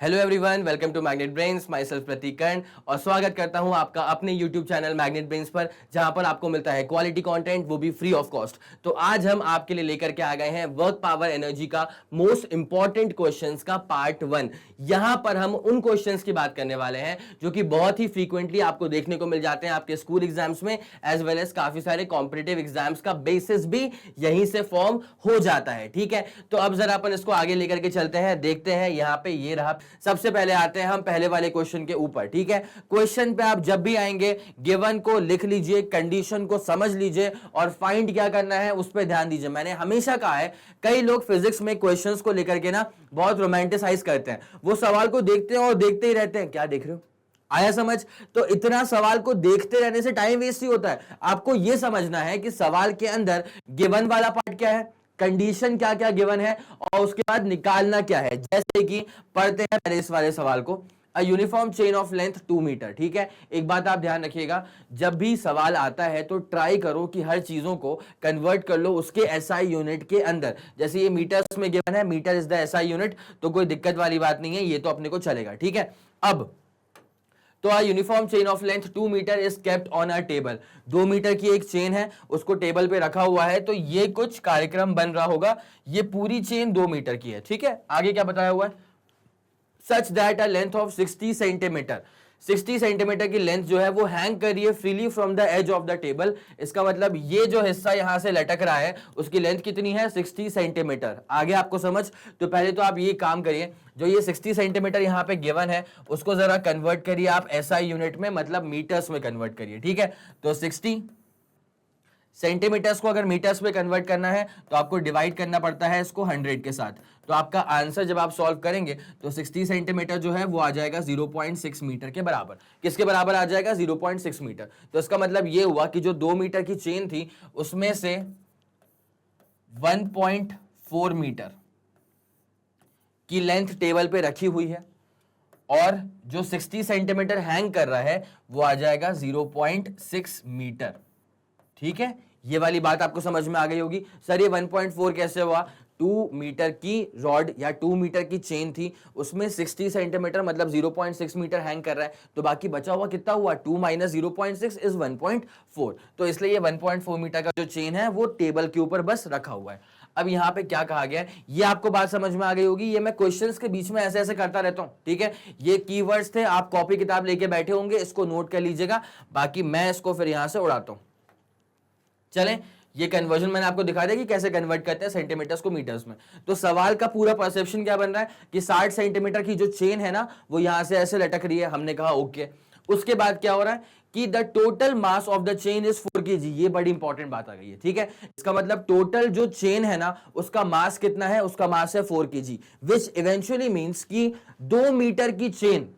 Hello everyone, welcome to Magnet Brains. Myself Pratik Karn और स्वागत करता हूं आपका अपने यूट्यूब चैनल मैग्नेट ब्रेन्स पर, जहां पर आपको मिलता है क्वालिटी कंटेंट, वो भी फ्री ऑफ कॉस्ट। तो आज हम आपके लिए लेकर के आ गए हैं वर्क पावर एनर्जी का मोस्ट इंपॉर्टेंट क्वेश्चंस का पार्ट 1। यहां पर हम उन क्वेश्चंस की बात करने वाले हैं जो कि बहुत ही फ्रीक्वेंटली आपको देखने को मिल जाते हैं आपके स्कूल एग्जाम्स में, एज वेल एज काफी सारे कॉम्पिटिटिव एग्जाम्स का बेसिस भी यहीं से फॉर्म हो जाता है। ठीक है, तो अब जरा अपन इसको आगे लेकर के चलते हैं, देखते हैं। यहां पे ये रहा। सबसे पहले आते हैं हम पहले वाले क्वेश्चन के ऊपर। ठीक है, क्वेश्चन पे आप जब भी आएंगे गिवन को लिख लीजिए, कंडीशन को समझ लीजिए और फाइंड क्या करना है उस पर ध्यान दीजिए। मैंने हमेशा कहा है, कई लोग फिजिक्स में क्वेश्चंस को लेकर के ना बहुत रोमांटिसाइज करते हैं। वो सवाल को देखते हैं और देखते ही रहते हैं। क्या देख रहे हो? आया समझ? तो इतना सवाल को देखते रहने से टाइम वेस्ट ही होता है। आपको यह समझना है कि सवाल के अंदर गिवन वाला पार्ट क्या है, कंडीशन क्या क्या गिवन है और उसके बाद निकालना क्या है। जैसे कि पढ़ते हैं पहले इस वाले सवाल को, a uniform chain of length 2 metre. ठीक है, एक बात आप ध्यान रखिएगा, जब भी सवाल आता है तो ट्राई करो कि हर चीजों को कन्वर्ट कर लो उसके एसआई यूनिट के अंदर। जैसे ये मीटर्स में गिवन है, metre is the SI unit, तो कोई दिक्कत वाली बात नहीं है, ये तो अपने को चलेगा। ठीक है, अब तो आ uniform chain of length 2 metre is kept on a table. 2 metre की एक चेन है, उसको टेबल पे रखा हुआ है, तो ये कुछ कार्यक्रम बन रहा होगा। ये पूरी चेन 2 मीटर की है। ठीक है, आगे क्या बताया हुआ है, such that a length of 60 centimetre, 60 centimetre की लेंथ जो है वो हैंग कर रही है freely from the edge of the table. इसका मतलब ये जो हिस्सा यहां से लटक रहा है उसकी लेंथ कितनी है, 60 सेंटीमीटर। आगे आपको समझ? तो पहले तो आप ये काम करिए, जो ये 60 सेंटीमीटर यहां पे गिवन है उसको जरा कन्वर्ट करिए आप एसआई यूनिट में, मतलब मीटर्स में कन्वर्ट करिए। ठीक है, तो 60 सेंटीमीटर्स को अगर मीटर्स में कन्वर्ट करना है तो आपको डिवाइड करना पड़ता है इसको 100 के साथ। तो आपका आंसर जब आप सॉल्व करेंगे तो 60 सेंटीमीटर जो है वो आ जाएगा 0.6 मीटर के बराबर। किसके बराबर आ जाएगा? 0.6 मीटर। तो इसका मतलब ये हुआ कि जो 2 मीटर की चेन थी उसमें से 1.4 मीटर की लेंथ टेबल पे रखी हुई है और जो 60 सेंटीमीटर हैंग कर रहा है वो आ जाएगा 0.6 मीटर। ठीक है, ये वाली बात आपको समझ में आ गई होगी। सर ये 1.4 कैसे हुआ? 2 मीटर की रॉड या 2 मीटर की चेन थी, उसमें 60 सेंटीमीटर मतलब 0.6 मीटर हैंग कर रहा है, तो बाकी बचा हुआ कितना हुआ? 2 माइनस 0.6 इज 1.4। तो इसलिए ये 1.4 मीटर का जो चेन है वो टेबल के ऊपर बस रखा हुआ है। अब यहां पे क्या कहा गया है ये आपको बात समझ में आ गई होगी। ये मैं क्वेश्चंस के बीच में ऐसे ऐसे करता रहता हूं। ठीक है, ये कीवर्ड्स थे, आप कॉपी किताब लेके बैठे होंगे, इसको नोट कर लीजिएगा, बाकी मैं इसको फिर यहां से उड़ाता हूं। चलें, ये कन्वर्जन मैंने आपको दिखा दिया कि कैसे कन्वर्ट करते हैं सेंटीमीटर्स को मीटर्स में। तो सवाल का पूरा परसेप्शन क्या बन रहा है कि 60 सेंटीमीटर की जो चेन है ना वो यहां से ऐसे लटक रही है, हमने कहा ओके। उसके बाद क्या हो रहा है कि the total mass of the chain is 4 kg। ये बड़ी इंपॉर्टेंट बात आ गई है। ठीक है, इसका मतलब टोटल जो चेन है ना उसका मास कितना है? उसका मास है 4 kg, विच इवेंचुअली मीन्स कि 2 मीटर की चेन,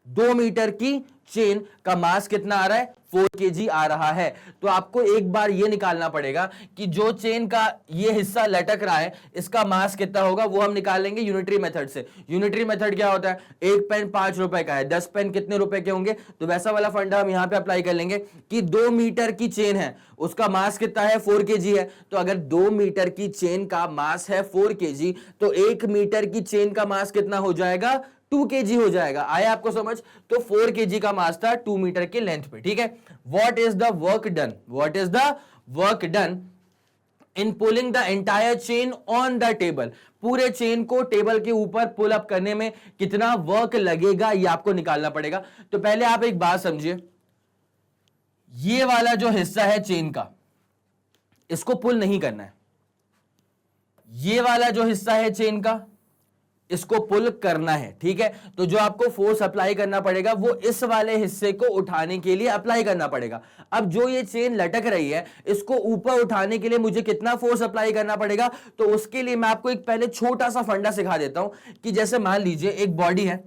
2 मीटर की चेन का मास कितना आ रहा है? 4 kg आ रहा है। तो आपको एक बार ये निकालना पड़ेगा कि जो चेन का ये हिस्सा लटक रहा है इसका मास कितना होगा, वो हम निकाल लेंगे यूनिटरी मेथड से। यूनिटरी मेथड क्या होता है? एक पेन 5 रुपए का है, 10 पेन कितने रुपए के होंगे? तो वैसा वाला फंडा हम यहां पे अप्लाई कर लेंगे कि 2 मीटर की चेन है, उसका मास कितना है? 4 kg है। तो अगर 2 मीटर की चेन का मास है 4 kg तो 1 मीटर की चेन का मास कितना हो जाएगा? 2 kg हो जाएगा। आया आपको समझ? तो 4 kg का मास था 2 मीटर के लेंथ पे। ठीक है, what is the work done? What is the work done in pulling the entire chain on the table? पूरे चेन को टेबल के ऊपर पुल अप करने में कितना वर्क लगेगा ये आपको निकालना पड़ेगा। तो पहले आप एक बात समझिए, ये वाला जो हिस्सा है चेन का इसको पुल नहीं करना है, ये वाला जो हिस्सा है चेन का इसको पुल करना है। ठीक है, तो जो आपको फोर्स अप्लाई करना पड़ेगा वो इस वाले हिस्से को उठाने के लिए अप्लाई करना पड़ेगा। अब जो ये चेन लटक रही है इसको ऊपर उठाने के लिए मुझे कितना फोर्स अप्लाई करना पड़ेगा? तो उसके लिए मैं आपको एक पहले छोटा सा फंडा सिखा देता हूं कि जैसे मान लीजिए एक बॉडी है,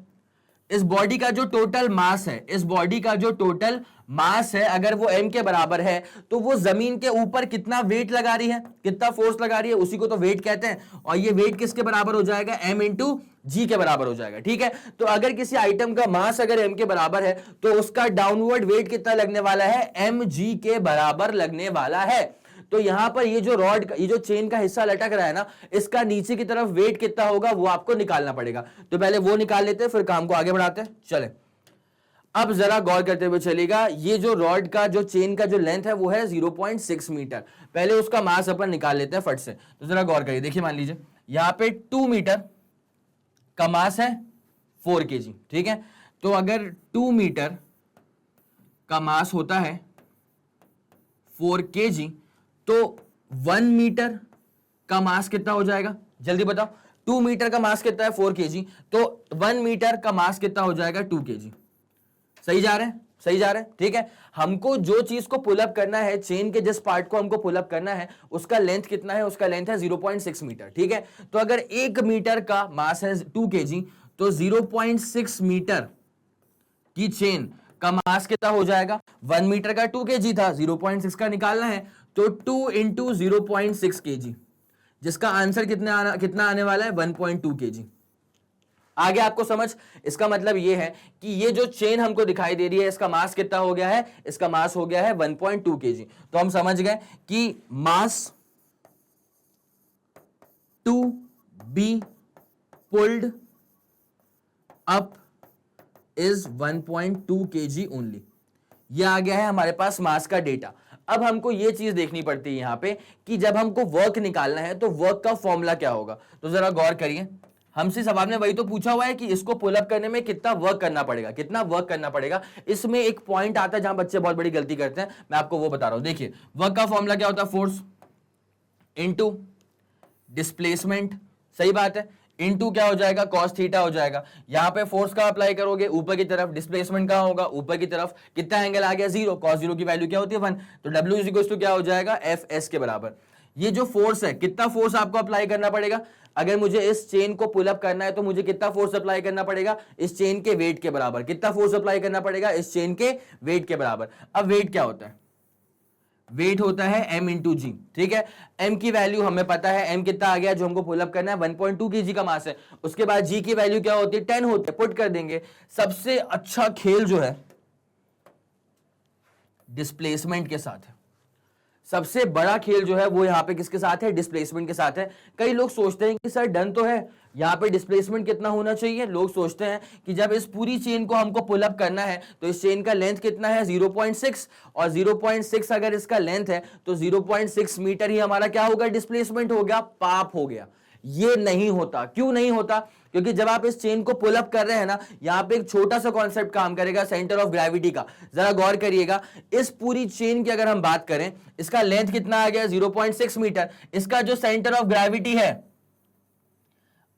इस बॉडी का जो टोटल मास है, इस बॉडी का जो टोटल मास है अगर वो m के बराबर है तो वो जमीन के ऊपर कितना वेट लगा रही है, कितना फोर्स लगा रही है, उसी को तो वेट कहते हैं। और ये वेट किसके बराबर हो जाएगा? m इंटू जी के बराबर हो जाएगा। ठीक है, तो अगर किसी आइटम का मास अगर m के बराबर है तो उसका डाउनवर्ड वेट कितना लगने वाला है? mg के बराबर लगने वाला है। तो यहां पर ये जो रॉड का, ये जो चेन का हिस्सा लटक रहा है ना, इसका नीचे की तरफ वेट कितना होगा वो आपको निकालना पड़ेगा। तो पहले वो निकाल लेते हैं, फिर काम को आगे बढ़ाते हैं। चले, अब जरा गौर करते हुए चलेगा, ये जो रॉड का, जो चेन का जो लेंथ है वो है 0.6 मीटर। पहले उसका मास अपन निकाल लेते हैं फट से। तो जरा गौर करिए, देखिए मान लीजिए यहां पे 2 मीटर का मास है 4 kg, ठीक है। तो अगर 2 मीटर का मास होता है 4 kg, तो 1 मीटर का मास कितना हो जाएगा, जल्दी बताओ। 2 मीटर का मास कितना है 4 kg, तो 1 मीटर का मास कितना हो जाएगा 2 kg। सही जा रहे हैं, सही जा रहे हैं, ठीक है। हमको जो चीज को पुल अप करना है, चेन के जिस पार्ट को हमको पुल अप करना है, उसका लेंथ कितना है, उसका लेंथ है 0.6 मीटर, ठीक है। तो अगर 1 मीटर का मास है 2 kg, तो 0.6 मीटर की चेन का मास कितना हो जाएगा, 1 मीटर का 2 kg था, 0.6 का निकालना है, तो 2 इंटू 0.6 kg, जिसका आंसर कितना आने वाला है 1.2 kg। आगे आपको समझ, इसका मतलब यह है कि ये जो चेन हमको दिखाई दे रही है, इसका मास कितना हो गया है, इसका मास हो गया है 1.2 kg। तो हम समझ गए कि mass to be pulled up is 1.2 kg only. ये आ गया है हमारे पास मास का डेटा। अब हमको ये चीज देखनी पड़ती है यहां पे कि जब हमको वर्क निकालना है तो वर्क का फॉर्मूला क्या होगा। तो जरा गौर करिए, हमसे सवाल में वही तो पूछा हुआ है कि इसको पुल अप करने में कितना वर्क करना पड़ेगा, कितना वर्क करना पड़ेगा। इसमें एक पॉइंट आता है जहां बच्चे बहुत बड़ी गलती करते हैं, मैं आपको वो बता रहा हूं। देखिए वर्क का फॉर्मूला क्या होता है, फोर्स इनटू डिस्प्लेसमेंट, सही बात है, इनटू क्या हो जाएगा, कॉस थीटा हो जाएगा। यहां पे फोर्स का अप्लाई करोगे ऊपर की तरफ, डिस्प्लेसमेंट कहां होगा, ऊपर की तरफ, कितना एंगल आ गया 0, कॉस 0 की वैल्यू क्या होती है 1, तो W इज इक्वल टू क्या हो जाएगा एफ एस के बराबर। ये जो फोर्स है, कितना फोर्स आपको अप्लाई करना पड़ेगा, अगर मुझे इस चेन को पुल अप करना है तो मुझे कितना फोर्स अप्लाई करना पड़ेगा, इस चेन के वेट के बराबर। कितना फोर्स अप्लाई करना पड़ेगा, इस चेन के वेट के बराबर। अब वेट क्या होता है, वेट होता है m इंटू जी, ठीक है। m की वैल्यू हमें पता है, m कितना आ गया जो हमको पुल अप करना है 1.2 kg का मास है। उसके बाद g की वैल्यू क्या होती है 10 होती है, पुट कर देंगे। सबसे अच्छा खेल जो है डिस्प्लेसमेंट के साथ है, सबसे बड़ा खेल जो है वो यहां पे किसके साथ है, डिस्प्लेसमेंट के साथ है। कई लोग सोचते हैं कि सर डन तो है, यहां पे डिस्प्लेसमेंट कितना होना चाहिए। लोग सोचते हैं कि जब इस पूरी चेन को हमको पुल अप करना है तो इस चेन का लेंथ कितना है 0.6, और 0.6 अगर इसका लेंथ है तो 0.6 मीटर ही हमारा क्या होगा, डिस्प्लेसमेंट हो गया, पाप हो गया। ये नहीं होता। क्यों नहीं होता, क्योंकि जब आप इस चेन को पुल अप कर रहे हैं ना, यहां पे एक छोटा सा कॉन्सेप्ट काम करेगा सेंटर ऑफ ग्रेविटी का। जरा गौर करिएगा, इस पूरी चेन की अगर हम बात करें, इसका लेंथ कितना आ गया 0.6 मीटर। इसका जो सेंटर ऑफ ग्रेविटी है,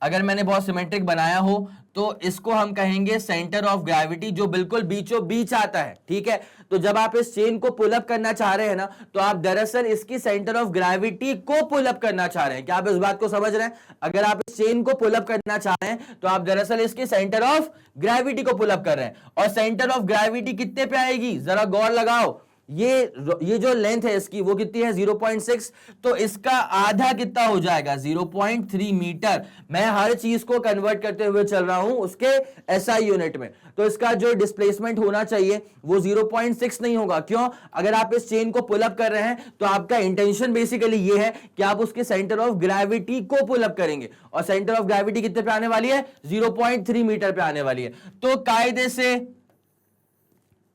अगर मैंने बहुत सिमेट्रिक बनाया हो तो इसको हम कहेंगे सेंटर ऑफ ग्रेविटी, जो बिल्कुल बीचों बीच आता है, ठीक है। तो जब आप इस चेन को पुल अप करना चाह रहे हैं ना, तो आप दरअसल इसकी सेंटर ऑफ ग्रेविटी को पुल अप करना चाह रहे हैं। क्या आप इस बात को समझ रहे हैं, अगर आप इस चेन को पुल अप करना चाह रहे हैं तो आप दरअसल इसकी सेंटर ऑफ ग्रेविटी को पुल अप कर रहे हैं। और सेंटर ऑफ ग्रेविटी कितने पे आएगी, जरा गौर लगाओ, ये जो लेंथ है इसकी वो कितनी है 0.6, तो इसका आधा कितना हो जाएगा 0.3 मीटर। मैं हर चीज को कन्वर्ट करते हुए चल रहा हूं उसके एसआई यूनिट में। तो इसका जो डिस्प्लेसमेंट होना चाहिए वो 0.6 नहीं होगा। क्यों, अगर आप इस चेन को पुल अप कर रहे हैं तो आपका इंटेंशन बेसिकली ये है कि आप उसके सेंटर ऑफ ग्रेविटी को पुल अप करेंगे, और सेंटर ऑफ ग्रेविटी कितने पे आने वाली है 0.3 मीटर पे आने वाली है। तो कायदे से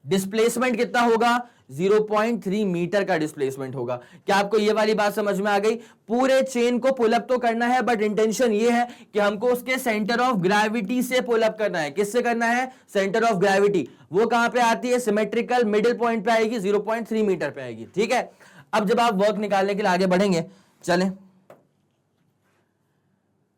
डिस्प्लेसमेंट कितना होगा 0.3 मीटर का डिस्प्लेसमेंट होगा। क्या आपको यह वाली बात समझ में आ गई। पूरे चेन को पुल अप तो करना है, बट इंटेंशन यह है कि हमको उसके सेंटर ऑफ ग्रेविटी से पुल अप करना है। किससे करना है, सेंटर ऑफ ग्रेविटी। वो कहां पे आती है, सिमेट्रिकल मिडिल पॉइंट पे आएगी, 0.3 मीटर पे आएगी, ठीक है। अब जब आप वर्क निकालने के लिए आगे बढ़ेंगे, चलें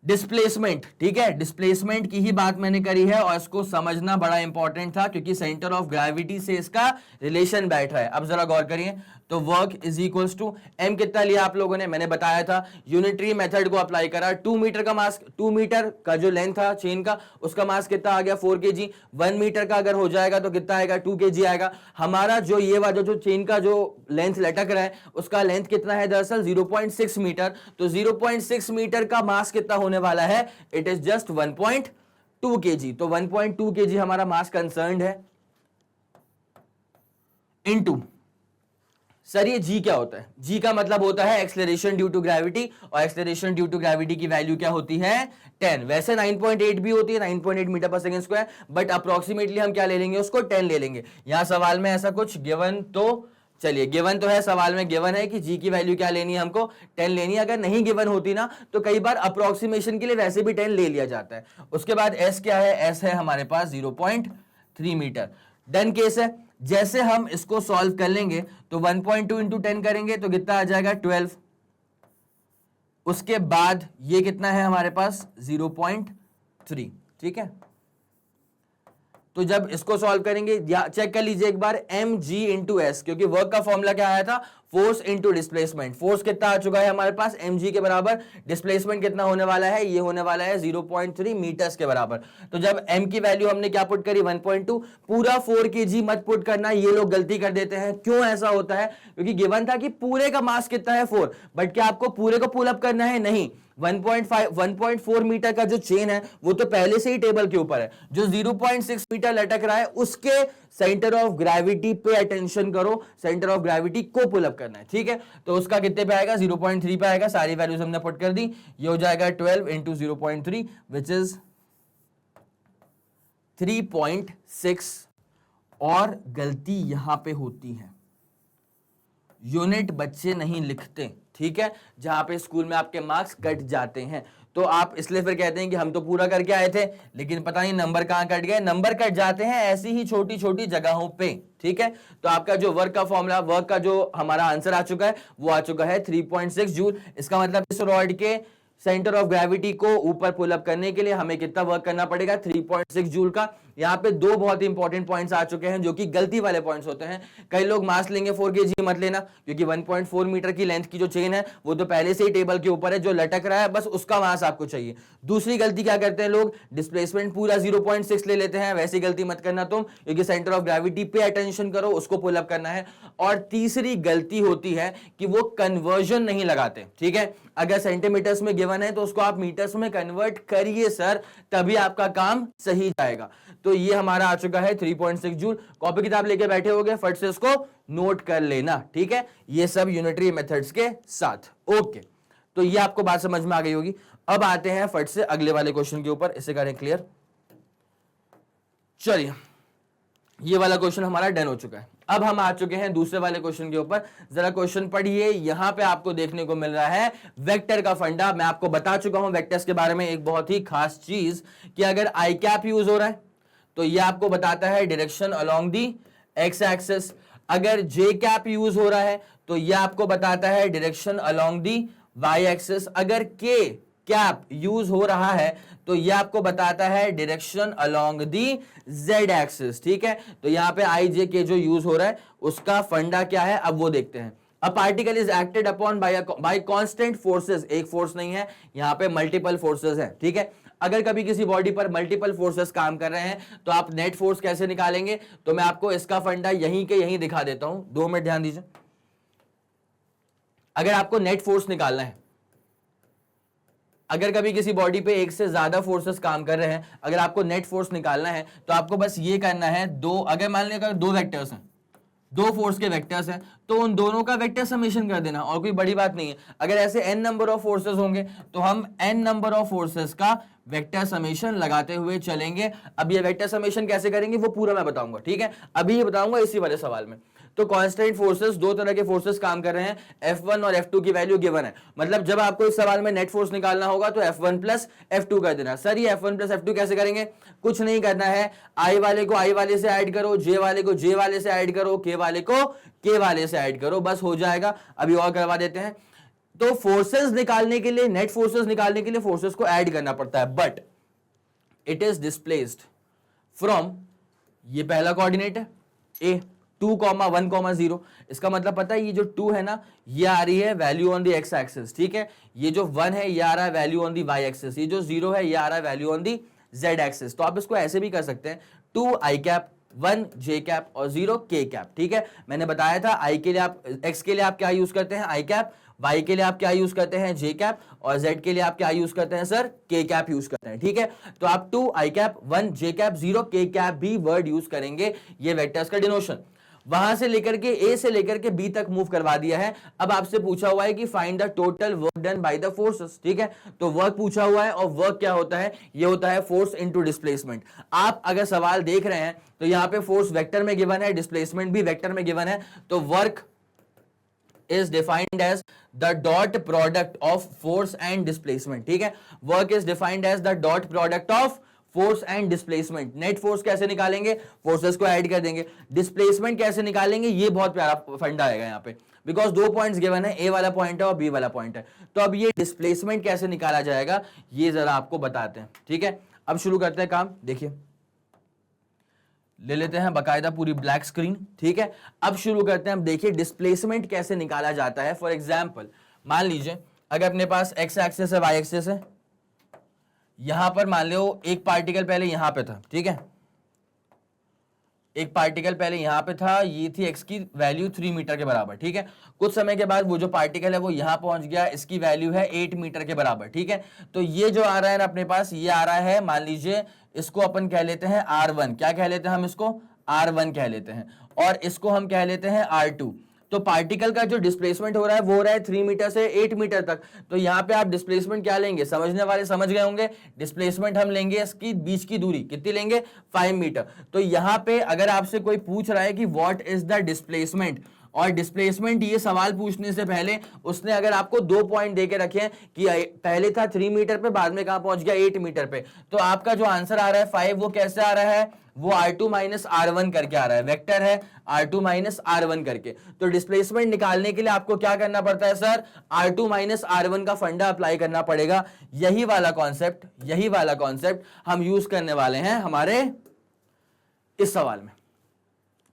डिस्प्लेसमेंट, ठीक है, डिस्प्लेसमेंट की ही बात मैंने करी है और इसको समझना बड़ा इंपॉर्टेंट था क्योंकि सेंटर ऑफ ग्रेविटी से इसका रिलेशन बैठ रहा है। अब जरा गौर करिए, तो work is equals to m कितना लिया आप लोगों ने, मैंने बताया था, यूनिटरी मेथड को अप्लाई करा। 2 मीटर का मास, 2 मीटर का जो लेंथ था चेन का, उसका मास कितना आ गया 4 kg। 1 मीटर का अगर हो जाएगा तो कितना आएगा 2 kg आएगा। हमारा जो ये वाला जो चेन का जो लेंथ लटक रहा है उसका लेंथ कितना है दरअसल 0.6 मीटर। तो 0.6 मीटर का मास कितना होने वाला है, इट इज जस्ट 1.2 kg। तो 1.2 kg हमारा मास कंसर्न्ड है, इनटू सर ये जी क्या होता है? जी का मतलब होता है एक्सेलरेशन ड्यू टू ग्रेविटी, और एक्सेलरेशन ड्यू टू ग्रेविटी की वैल्यू क्या होती है? 10। वैसे 9.8 भी होती है, 9.8 metre per second square, but approximately हम क्या ले लेंगे उसको? 10 ले लेंगे। यहां सवाल में ऐसा कुछ गिवन तो, चलिए गिवन तो है, सवाल में गिवन है कि जी की वैल्यू क्या लेनी है हमको? 10 लेनी है। अगर नहीं गिवन होती ना तो कई बार अप्रोक्सीमेशन के लिए वैसे भी 10 ले लिया जाता है। उसके बाद एस क्या है? एस है हमारे पास 0.3 मीटर। डन केस है। जैसे हम इसको सॉल्व कर लेंगे तो 1.2 इंटू 10 करेंगे तो कितना आ जाएगा? 12। उसके बाद ये कितना है हमारे पास? 0.3। ठीक है, तो जब इसको सॉल्व करेंगे, चेक कर लीजिए एक बार, एम जी इंटू एस, क्योंकि वर्क का फॉर्मूला क्या आया था? Force into displacement. फोर्स कितना आ चुका है हमारे पास? mg के बराबर। डिस्प्लेसमेंट कितना होने वाला है? ये होने वाला है 0.3 मीटर्स के बराबर। तो जब m की वैल्यू हमने क्या पुट करी? 1.2। पूरा 4 kg मत पुट करना, ये लोग गलती कर देते हैं। क्यों ऐसा होता है? क्योंकि गिवन था कि पूरे का मास कितना है? 4, बट क्या आपको पूरे को पुल अप करना है? नहीं। 1.4 मीटर का जो चेन है वो तो पहले से ही टेबल के ऊपर है। जो 0.6 मीटर लटक रहा है उसके centre of gravity pay attention करो, सेंटर ऑफ ग्रेविटी को पुल अप करना है। ठीक है, तो उसका कितने पे आएगा? 0.3 पे आएगा। सारी वैल्यूज हमने पुट कर दी। ये हो जाएगा 12 इंटू 0.3 विच इज 3.6। और गलती यहां पे होती है, यूनिट बच्चे नहीं लिखते। ठीक है, जहां पे स्कूल में आपके मार्क्स कट जाते हैं, तो आप इसलिए फिर कहते हैं कि हम तो पूरा करके आए थे, लेकिन पता नहीं नंबर कहां कट गए। नंबर कट जाते हैं ऐसी ही छोटी छोटी जगहों पे। ठीक है, तो आपका जो वर्क का फॉर्मूला, वर्क का जो हमारा आंसर आ चुका है वो आ चुका है 3.6 जूल। इसका मतलब इस रॉड के सेंटर ऑफ ग्रेविटी को ऊपर पुल अप करने के लिए हमें कितना वर्क करना पड़ेगा? 3.6 जूल का। यहां पे दो बहुत ही इंपॉर्टेंट पॉइंट्स आ चुके हैं जो कि गलती वाले पॉइंट्स होते हैं। कई लोग मास लेंगे 4 kg, मत लेना, क्योंकि 1.4 मीटर की लेंथ की जो चेन है वो तो पहले से ही टेबल के ऊपर है। जो लटक रहा है बस उसका मास आपको चाहिए। दूसरी गलती क्या करते हैं लोग? डिस्प्लेसमेंट पूरा 0.6 ले लेते हैं। वैसी गलती मत करना तुम, क्योंकि centre of gravity pay attention करो, उसको पुल अप करना है। और तीसरी गलती होती है कि वो कन्वर्जन नहीं लगाते। ठीक है, अगर सेंटीमीटर्स में गिवन है तो उसको आप मीटर्स में कन्वर्ट करिए सर, तभी आपका काम सही जाएगा। तो ये हमारा आ चुका है 3.6 जूल। कॉपी किताब लेके बैठे होगे, फट से इसको नोट कर लेना। ठीक है, ये सब यूनिटरी मेथड्स के साथ। ओके, तो ये आपको बात समझ में आ गई होगी। अब आते हैं फट से अगले वाले क्वेश्चन के ऊपर, इसे करें क्लियर। चलिए, ये वाला क्वेश्चन हमारा डन हो चुका है। अब हम आ चुके हैं दूसरे वाले क्वेश्चन के ऊपर। जरा क्वेश्चन पढ़िए। यहां पे आपको देखने को मिल रहा है वेक्टर का फंडा। मैं आपको बता चुका हूं वेक्टर्स के बारे में एक बहुत ही खास चीज, कि अगर आई कैप यूज हो रहा है तो ये आपको बताता है डायरेक्शन अलोंग दी एक्स एक्सिस। अगर जे कैप यूज हो रहा है तो ये आपको बताता है direction along the y axis. अगर के कैप यूज हो रहा है तो ये आपको बताता है direction along the Z axis. ठीक है, तो यहां पे आई जे के जो यूज हो रहा है उसका फंडा क्या है, अब वो देखते हैं। A particle is acted upon bye constant forces. एक फोर्स नहीं है, यहां पे मल्टीपल फोर्सेस है। ठीक है, अगर कभी किसी बॉडी पर मल्टीपल फोर्सेस काम कर रहे हैं तो आप नेट फोर्स कैसे निकालेंगे? तो मैं आपको इसका फंडा यहीं के यहीं दिखा देता हूं, 2 मिनट ध्यान दीजिए। अगर आपको नेट फोर्स निकालना है, अगर कभी किसी बॉडी पे एक से ज्यादा फोर्सेस काम कर रहे हैं, अगर आपको नेट फोर्स निकालना है तो आपको बस ये करना है, दो, अगर मान लिया दो वेक्टर्स हैं, दो फोर्स के वेक्टर्स हैं, तो उन दोनों का वेक्टर समेशन कर देना, और कोई बड़ी बात नहीं है। अगर ऐसे n नंबर ऑफ फोर्सेस होंगे तो हम n नंबर ऑफ फोर्सेस का वेक्टर समेशन लगाते हुए चलेंगे। अब ये वेक्टर समेशन कैसे करेंगे वो पूरा मैं बताऊंगा। ठीक है, अभी ये बताऊंगा इसी वाले सवाल में। तो कांस्टेंट फोर्सेस, दो तरह के फोर्सेस काम कर रहे हैं, F1 और F2 की वैल्यू गिवन है। मतलब जब आपको इस सवाल में नेट फोर्स निकालना होगा तो F1 प्लस F2 कर देना। सर ये F1 प्लस F2 कैसे करेंगे? कुछ नहीं करना है, I वाले को I वाले से ऐड करो, J वाले को J वाले से ऐड करो, K वाले को K वाले से ऐड करो, बस हो जाएगा। अभी और करवा देते हैं। तो फोर्सेस निकालने के लिए, नेट फोर्सेस निकालने के लिए फोर्सेस को ऐड करना पड़ता है, but it is displaced from, ये पहला कोऑर्डिनेट है A, 2,1,0। इसका मतलब पता है, ये जो 2 है ना, ये आ रही है value on the x axis. ठीक है, ये जो 1 है ये आ रहा है value on the y axis, ये जो 0 है ये आ रहा है value on the z axis. तो आप इसको ऐसे भी कर सकते हैं, 2 आई कैप, 1 जे कैप और 0 के कैप। ठीक है, मैंने बताया था आई के लिए आप, एक्स के लिए आप क्या यूज करते हैं? आई कैप। वाई के लिए आप क्या यूज करते हैं? जे कैप। और जेड के लिए आप क्या यूज करते हैं सर? के कैप यूज करते हैं। ठीक है, तो आप 2 आई कैप, 1 जे कैप, 0 के कैप भी वर्ड यूज करेंगे, ये वेक्टर्स का डिनोशन। वहां से लेकर के ए से लेकर के बी तक मूव करवा दिया है। अब आपसे पूछा हुआ है कि find the total work done by the forces, ठीक है। तो वर्क पूछा हुआ है और वर्क क्या होता है, ये होता है फोर्स इनटू डिस्प्लेसमेंट। आप अगर सवाल देख रहे हैं तो यहां पे फोर्स वेक्टर में गिवन है, डिस्प्लेसमेंट भी वेक्टर में गिवन है, तो work is defined as the dot product of force and displacement, ठीक है। work is defined as the dot product of force and displacement। Net force कैसे निकालेंगे, फोर्सेस को ऐड कर देंगे। डिस्प्लेसमेंट कैसे निकालेंगे, ये बहुत प्यारा फंडा आएगा यहाँ पे, बिकॉज दो पॉइंट्स गिवन है, ए वाला पॉइंट है और बी वाला पॉइंट है। तो अब ये डिस्प्लेसमेंट कैसे निकाला जाएगा ये जरा आपको बताते हैं, ठीक है। अब शुरू करते हैं काम। देखिए ले लेते हैं बकायदा पूरी ब्लैक स्क्रीन, ठीक है। अब शुरू करते हैं। अब देखिए डिस्प्लेसमेंट कैसे निकाला जाता है। फॉर एग्जांपल मान लीजिए अगर अपने पास एक्स एक्सिस है, वाई एक्सिस है, यहां पर मान लो एक पार्टिकल पहले यहां पे था, ठीक है। एक पार्टिकल पहले यहां पे था, ये थी एक्स की वैल्यू 3 मीटर के बराबर, ठीक है। कुछ समय के बाद वो जो पार्टिकल है वो यहां पहुंच गया, इसकी वैल्यू है 8 मीटर के बराबर, ठीक है। तो ये जो आ रहा है ना अपने पास, ये आ रहा है, मान लीजिए इसको अपन कह लेते हैं R1। क्या कह लेते हैं हम इसको, R1 कह लेते हैं, और इसको हम कह लेते हैं R2। तो पार्टिकल का जो डिस्प्लेसमेंट हो रहा है वो हो रहा है 3 मीटर से 8 मीटर तक। तो यहां पे आप डिस्प्लेसमेंट क्या लेंगे, समझने वाले समझ गए होंगे। डिस्प्लेसमेंट हम लेंगे इसकी बीच की दूरी कितनी लेंगे, 5 मीटर। तो यहां पे अगर आपसे कोई पूछ रहा है कि व्हाट इज द डिस्प्लेसमेंट, और डिस्प्लेसमेंट ये सवाल पूछने से पहले उसने अगर आपको 2 पॉइंट देके रखे हैं कि पहले था 3 मीटर पे, बाद में कहां पहुंच गया 8 मीटर पे, तो आपका जो आंसर आ रहा है 5, वो कैसे आ रहा है, वो R2 माइनस R1 करके आ रहा है। वेक्टर है R2 माइनस R1 करके। तो डिस्प्लेसमेंट निकालने के लिए आपको क्या करना पड़ता है सर, R2 माइनस R1 का फंडा अप्लाई करना पड़ेगा। यही वाला कॉन्सेप्ट हम यूज करने वाले हैं हमारे इस सवाल में,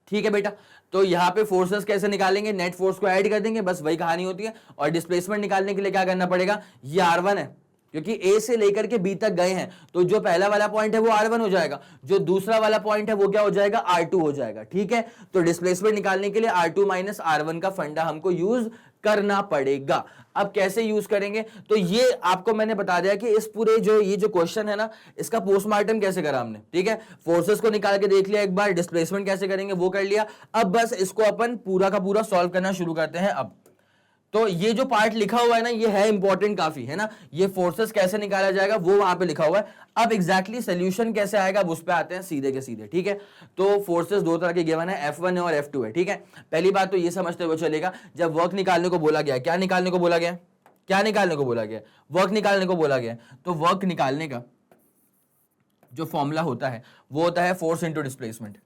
ठीक है बेटा। तो यहां पे फोर्सेस कैसे निकालेंगे, नेट फोर्स को ऐड कर देंगे, बस वही कहानी होती है। और डिस्प्लेसमेंट निकालने के लिए क्या करना पड़ेगा, ये R1 है, क्योंकि ए से लेकर के बी तक गए हैं, तो जो पहला वाला पॉइंट है वो R1 हो जाएगा, जो दूसरा वाला पॉइंट है वो क्या हो जाएगा, R2 हो जाएगा, ठीक है। तो डिस्प्लेसमेंट निकालने के लिए R2 माइनस R1 का फंडा हमको यूज करना पड़ेगा। अब कैसे यूज करेंगे, तो ये आपको मैंने बता दिया कि इस पूरे ये जो क्वेश्चन है ना, इसका पोस्टमार्टम कैसे करा हमने, ठीक है। फोर्सेस को निकाल के देख लिया एक बार, डिस्प्लेसमेंट कैसे करेंगे वो कर लिया। अब बस इसको अपन पूरा का पूरा सॉल्व करना शुरू करते हैं। अब तो ये जो पार्ट लिखा हुआ है ना, ये है इंपॉर्टेंट काफी, है ना। ये फोर्सेस कैसे निकाला जाएगा वो वहां पे लिखा हुआ है। अब एग्जैक्टली सोल्यूशन कैसे आएगा उस पे आते हैं सीधे के सीधे, ठीक है। तो फोर्सेस दो तरह के गिवन है, F1 है और F2 है, ठीक है। पहली बात तो ये समझते हुए चलेगा, जब वर्क निकालने को बोला गया, क्या निकालने को बोला गया, वर्क निकालने को बोला गया, तो वर्क निकालने का जो फॉर्मूला होता है वो होता है force into displacement.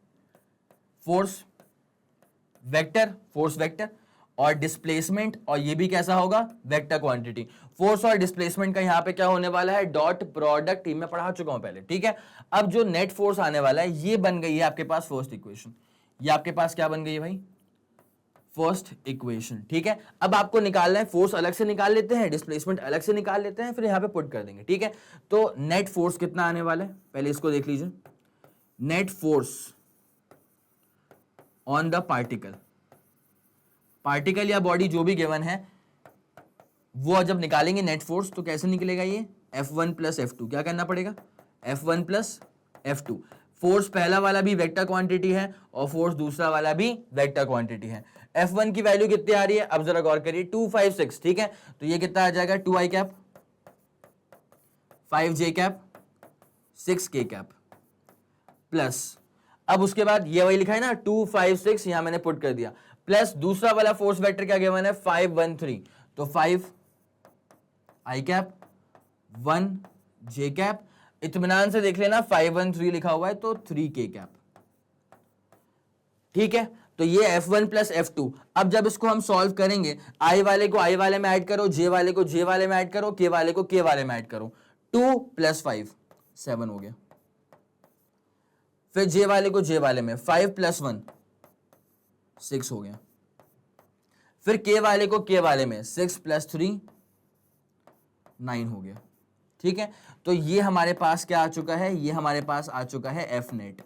Force vector और डिस्प्लेसमेंट, और ये भी कैसा होगा, वेक्टर क्वांटिटी। फोर्स और डिस्प्लेसमेंट का यहां पे क्या होने वाला है, डॉट प्रोडक्ट, मैं पढ़ा चुका हूं पहले, ठीक है। अब जो नेट फोर्स आने वाला है ये बन गई है आपके पास फर्स्ट इक्वेशन। ये आपके पास क्या बन गई है भाई, फर्स्ट इक्वेशन, ठीक है। अब आपको निकालना है, फोर्स अलग से निकाल लेते हैं, डिस्प्लेसमेंट अलग से निकाल लेते हैं, फिर यहां पे पुट कर देंगे, ठीक है। तो नेट फोर्स कितना आने वाला है, पहले इसको देख लीजिए। Net force on the particle या बॉडी जो भी गिवन है, वो जब निकालेंगे नेट फोर्स तो कैसे निकलेगा, ये F1 प्लस F2। क्या करना पड़ेगा, F1 प्लस F2। फोर्स पहला वाला भी वेक्टर क्वांटिटी है और फोर्स दूसरा वाला भी वेक्टर क्वांटिटी है। F1 की वैल्यू कितनी आ रही है, अब जरा गौर करिए, 256, ठीक है। तो ये कितना आ जाएगा, 2i cap, 5j cap, 6k cap plus, अब उसके बाद ये वही लिखा है ना 256, यहां मैंने पुट कर दिया, प्लस दूसरा वाला फोर्स वेक्टर क्या गिवन है, 513, तो 5i कैप, 1j कैप, इत्मीनान से देख लेना 513 लिखा हुआ है तो 3k कैप, ठीक है। तो ये F1 प्लस F2। अब जब इसको हम सॉल्व करेंगे, I वाले को I वाले में ऐड करो, J वाले को J वाले में ऐड करो, K वाले को K वाले में ऐड करो, 2 प्लस 5 7 हो गया। फिर J वाले को J वाले में 5 प्लस 1 6 हो गया। फिर K वाले को K वाले में 6 प्लस 3 9 हो गया, ठीक है। तो ये हमारे पास क्या आ चुका है, ये हमारे पास आ चुका है F नेट।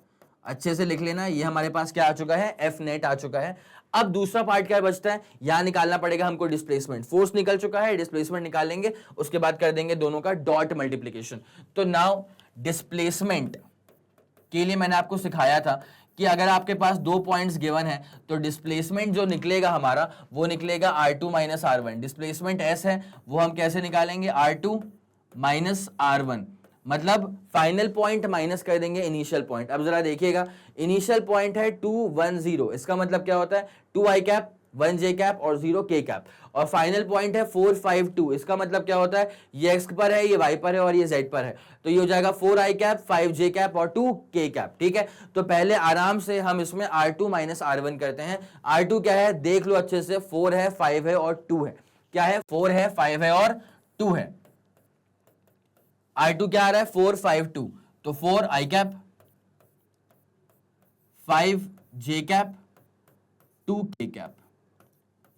अच्छे से लिख लेना, ये हमारे पास क्या आ चुका है, F नेट आ चुका है। अब दूसरा पार्ट क्या बचता है, यहां निकालना पड़ेगा हमको डिस्प्लेसमेंट। फोर्स निकल चुका है, डिस्प्लेसमेंट निकालेंगे, उसके बाद कर देंगे दोनों का डॉट मल्टीप्लीकेशन। तो नाउ डिस्प्लेसमेंट के लिए मैंने आपको सिखाया था कि अगर आपके पास 2 पॉइंट्स गिवन है तो डिस्प्लेसमेंट जो निकलेगा हमारा वो निकलेगा R2 minus R1। Displacement S है वो हम कैसे निकालेंगे, R2 माइनस R1, मतलब फाइनल पॉइंट माइनस कर देंगे इनिशियल पॉइंट। अब जरा देखिएगा, इनिशियल पॉइंट है 2 1 0, इसका मतलब क्या होता है 2 i कैप 1 j कैप और 0 k कैप, और फाइनल पॉइंट है 4 5 2, इसका मतलब क्या होता है ये x पर है, ये y पर है और ये z पर है, तो ये हो जाएगा 4 i कैप 5 j कैप और 2 k कैप। ठीक है, तो पहले आराम से हम इसमें R2 माइनस R1 करते हैं। R2 क्या है देख लो अच्छे से, 4 है 5 है और 2 है। क्या है, 4 है 5 है और 2 है। R2 क्या आ रहा है 4 5 2, तो 4 i cap 5 j cap 2 k cap,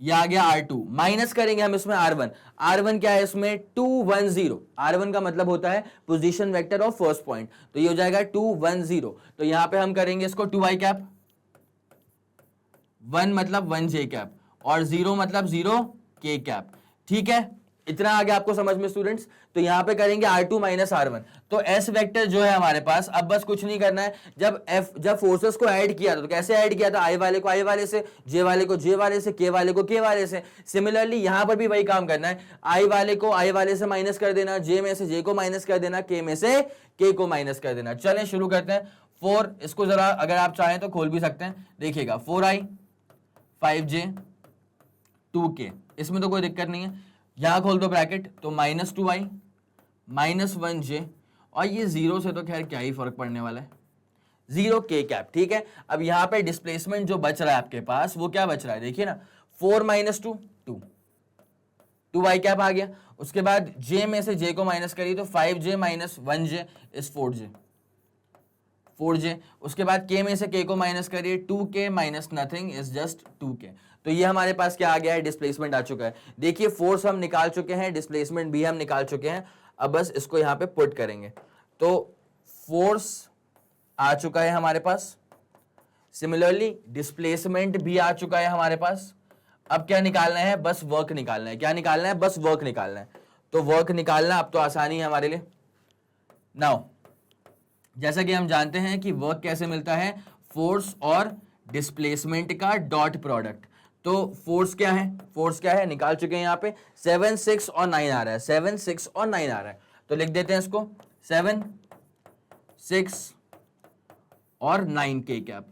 ये आ गया R2। माइनस करेंगे हम इसमें R1। R1 क्या है इसमें 2 1 0, R1 का मतलब होता है position vector of first point, तो ये हो जाएगा 2 1 0। तो यहां पे हम करेंगे इसको 2 i कैप, 1 मतलब 1 j कैप और 0 मतलब 0 k कैप। ठीक है, इतना आगे आपको समझ में स्टूडेंट्स। तो यहां पे करेंगे R2 माइनस R1, तो S वेक्टर जो है हमारे पास, अब बस कुछ नहीं करना है। जब फोर्सेस को ऐड किया था तो कैसे ऐड किया था, I वाले को I वाले से, J वाले को J वाले से, K वाले को K वाले से। सिमिलरली यहां पर भी वही काम करना है, I वाले को I वाले से माइनस कर देना, J में से J को माइनस कर देना, K में से K को माइनस कर देना। चलें शुरू करते हैं। 4, इसको जरा अगर आप चाहें तो खोल भी सकते हैं, देखिएगा 4i 5j 2k, इसमें तो कोई दिक्कत नहीं है। यहां खोल दो ब्रैकेट, तो माइनस 2i माइनस 1j, और ये 0 से तो खैर क्या ही फर्क पड़ने वाला है, 0 k कैप। ठीक है, अब यहां पे डिस्प्लेसमेंट जो बच रहा है आपके पास वो क्या बच रहा है, देखिए ना 4 माइनस 2 2, 2i कैप आ गया। उसके बाद j में से j को माइनस करिए तो 5j minus 1j is 4j 4j। उसके बाद k में से k को माइनस करिए, 2k minus nothing is just 2k। तो ये हमारे पास क्या आ गया है, डिस्प्लेसमेंट आ चुका है। देखिए फोर्स हम निकाल चुके हैं, डिस्प्लेसमेंट भी हम निकाल चुके हैं। अब बस इसको यहां पे पुट करेंगे, तो फोर्स आ चुका है हमारे पास, सिमिलरली डिस्प्लेसमेंट भी आ चुका है हमारे पास। अब क्या निकालना है, बस वर्क निकालना है। क्या निकालना है, बस वर्क निकालना है। तो वर्क निकालना अब तो आसानी है हमारे लिए। नाउ जैसा कि हम जानते हैं कि वर्क कैसे मिलता है, फोर्स और डिस्प्लेसमेंट का डॉट प्रोडक्ट। तो फोर्स क्या है, फोर्स क्या है निकाल चुके हैं यहाँ पे, 7 6 और 9 आ रहा है, 7 6 और 9 आ रहा है, तो लिख देते हैं इसको 7 6 और 9 k कैप।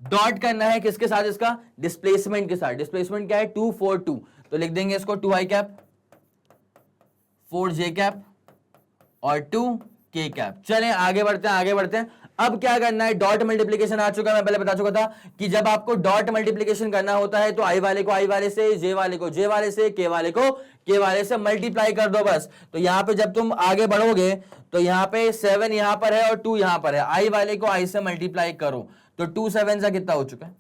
डॉट करना है किसके साथ, इसका डिस्प्लेसमेंट के साथ। डिस्प्लेसमेंट क्या है 2 4 2, तो लिख देंगे इसको 2 i कैप 4 j कैप और 2 k कैप। चलें आगे बढ़ते हैं, आगे बढ़ते हैं। अब क्या करना है, डॉट मल्टीप्लीकेशन आ चुका है, मैं पहले बता चुका था कि जब आपको डॉट मल्टीप्लीकेशन करना होता है तो i वाले को i वाले से, j वाले को j वाले से, k वाले को k वाले से मल्टीप्लाई कर दो बस। तो यहां पे जब तुम आगे बढ़ोगे तो यहां पे 7 यहां पर है और 2 यहां पर है, i वाले को i से मल्टीप्लाई करो तो 2 7 से कितना हो चुका है